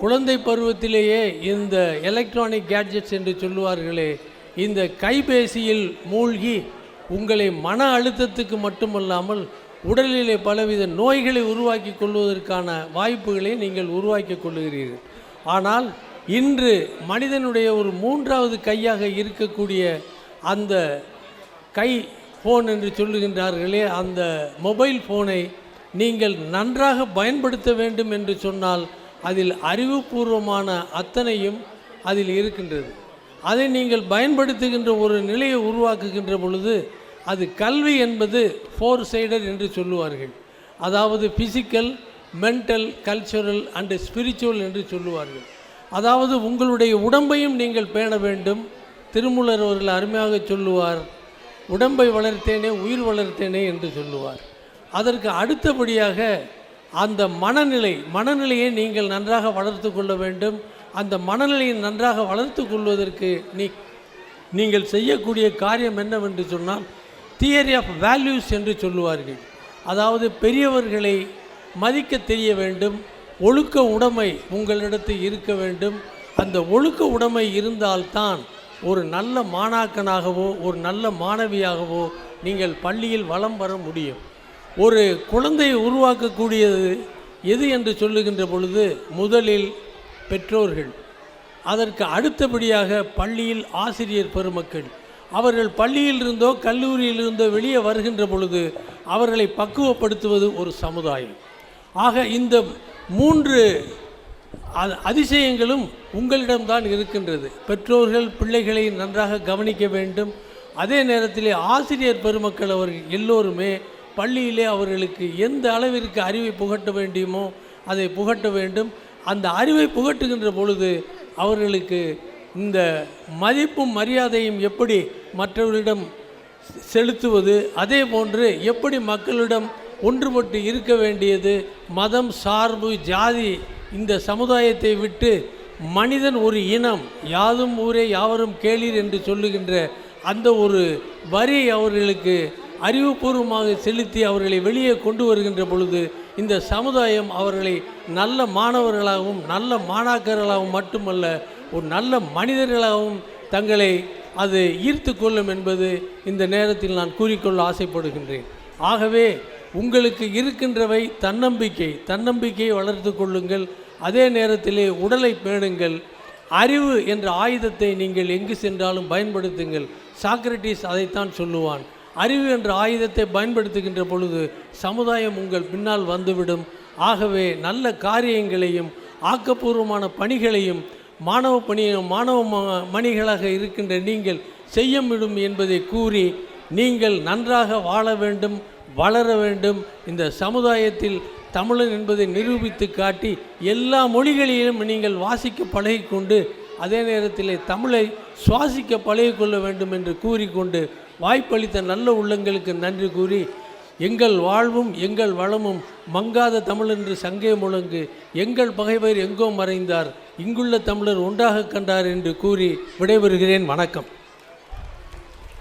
குழந்தை பருவத்திலேயே இந்த எலக்ட்ரானிக் கேட்ஜெட்ஸ் என்று சொல்லுவார்களே, இந்த கைபேசியில் மூழ்கி உங்களை மன அழுத்தத்துக்கு மட்டுமல்லாமல் உடலிலே பலவித நோய்களை உருவாக்கி கொள்வதற்கான வாய்ப்புகளை நீங்கள் உருவாக்கி கொள்ளுகிறீர்கள். ஆனால் இன்று மனிதனுடைய ஒரு 3வது கையாக இருக்கக்கூடிய அந்த கை ஃபோன் என்று சொல்லுகின்றார்களே, அந்த மொபைல் ஃபோனை நீங்கள் நன்றாக பயன்படுத்த வேண்டும் என்று சொன்னால் அதில் அறிவுபூர்வமான அத்தனையும் அதில் இருக்கின்றது. அதை நீங்கள் பயன்படுத்துகின்ற ஒரு நிலையை உருவாக்குகின்ற பொழுது அது கல்வி என்பது 4 சைடட் என்று சொல்லுவார்கள். அதாவது physical, mental, cultural and spiritual என்று சொல்லுவார்கள். அதாவது உங்களுடைய உடம்பையும் நீங்கள் பேண வேண்டும். திருமூலர் அவர்கள் அருமையாக சொல்லுவார், உடம்பை வளர்த்தேனே உயிர் வளர்த்தேனே என்று சொல்லுவார். அதற்கு அடுத்தபடியாக அந்த மனநிலையை நீங்கள் நன்றாக வளர்த்து கொள்ள வேண்டும். அந்த மனநிலையை நன்றாக வளர்த்து கொள்வதற்கு நீங்கள் செய்யக்கூடிய காரியம் என்னவென்று சொன்னால், தியரி ஆஃப் வேல்யூஸ் என்று சொல்லுவார்கள். அதாவது பெரியவர்களை மதிக்க தெரிய வேண்டும், ஒழுக்க உடைமை உங்களிடத்தில் இருக்க வேண்டும். அந்த ஒழுக்க உடைமை இருந்தால்தான் ஒரு நல்ல மாணாக்கனாகவோ ஒரு நல்ல மாணவியாகவோ நீங்கள் பள்ளியில் வலம் வர முடியும். ஒரு குழந்தையை உருவாக்கக்கூடியது எது என்று சொல்லுகின்ற பொழுது முதலில் பெற்றோர்கள், அதற்கு அடுத்தபடியாக பள்ளியில் ஆசிரியர் பெருமக்கள். அவர்கள் பள்ளியில் இருந்தோ கல்லூரியில் இருந்தோ வெளியே வருகின்ற பொழுது அவர்களை பக்குவப்படுத்துவது ஒரு சமுதாயம். ஆக இந்த 3 அதிசயங்களும் உங்களிடம்தான் இருக்கின்றது. பெற்றோர்கள் பிள்ளைகளை நன்றாக கவனிக்க வேண்டும். அதே நேரத்தில் ஆசிரியர் பெருமக்கள் அவர்கள் எல்லோருமே பள்ளியிலே அவர்களுக்கு எந்த அளவிற்கு அறிவை புகட்ட வேண்டுமோ அதை புகட்ட வேண்டும். அந்த அறிவை புகட்டுகின்ற பொழுது அவர்களுக்கு இந்த மதிப்பும் மரியாதையும் எப்படி மற்றவர்களிடம் செலுத்துவது, அதே போன்று எப்படி மக்களிடம் ஒன்றுபட்டு இருக்க வேண்டியது, மதம் சார்பு ஜாதி இந்த சமுதாயத்தை விட்டு மனிதன் ஒரு இனம், யாதும் ஊரே யாவரும் கேளீர் என்று சொல்லுகின்ற அந்த ஒரு வரி அவர்களுக்கு அறிவுபூர்வமாக செலுத்தி அவர்களை வெளியே கொண்டு வருகின்ற பொழுது இந்த சமுதாயம் அவர்களை நல்ல மாணவர்களாகவும் நல்ல மாணாக்கர்களாகவும் மட்டுமல்ல ஒரு நல்ல மனிதர்களாகவும் தங்களை அது ஈர்த்து கொள்ளும் என்பது இந்த நேரத்தில் நான் கூறிக்கொள்ள ஆசைப்படுகின்றேன். ஆகவே உங்களுக்கு இருக்கின்றவை தன்னம்பிக்கையை வளர்த்து கொள்ளுங்கள். அதே நேரத்திலே உடலை பேணுங்கள். அறிவு என்ற ஆயுதத்தை நீங்கள் எங்கு சென்றாலும் பயன்படுத்துங்கள். சாக்ரட்டிஸ் அதைத்தான் சொல்லுவான். அறிவு என்ற ஆயுதத்தை பயன்படுத்துகின்ற பொழுது சமுதாயம் உங்கள் பின்னால் வந்துவிடும். ஆகவே நல்ல காரியங்களையும் ஆக்கப்பூர்வமான பணிகளையும் மாணவ மணிகளாக இருக்கின்ற நீங்கள் செய்ய முடியும் என்பதை கூறி நீங்கள் நன்றாக வாழ வேண்டும், வளர வேண்டும். இந்த சமுதாயத்தில் தமிழன் என்பதை நிரூபித்து காட்டி எல்லா மொழிகளிலும் நீங்கள் வாசிக்க பழகிக்கொண்டு அதே நேரத்தில் தமிழை சுவாசிக்க பழகிக்கொள்ள வேண்டும் என்று கூறிக்கொண்டு வாய்ப்பளித்த நல்ல உள்ளங்களுக்கு நன்றி கூறி எங்கள் வாழ்வும் எங்கள் வளமும் மங்காத தமிழ் என்று சங்கே முழங்கு, எங்கள் பகைவர் எங்கோ மறைந்தார், இங்குள்ள தமிழர் ஒன்றாக கண்டார் என்று கூறி விடைபெறுகிறேன். வணக்கம்.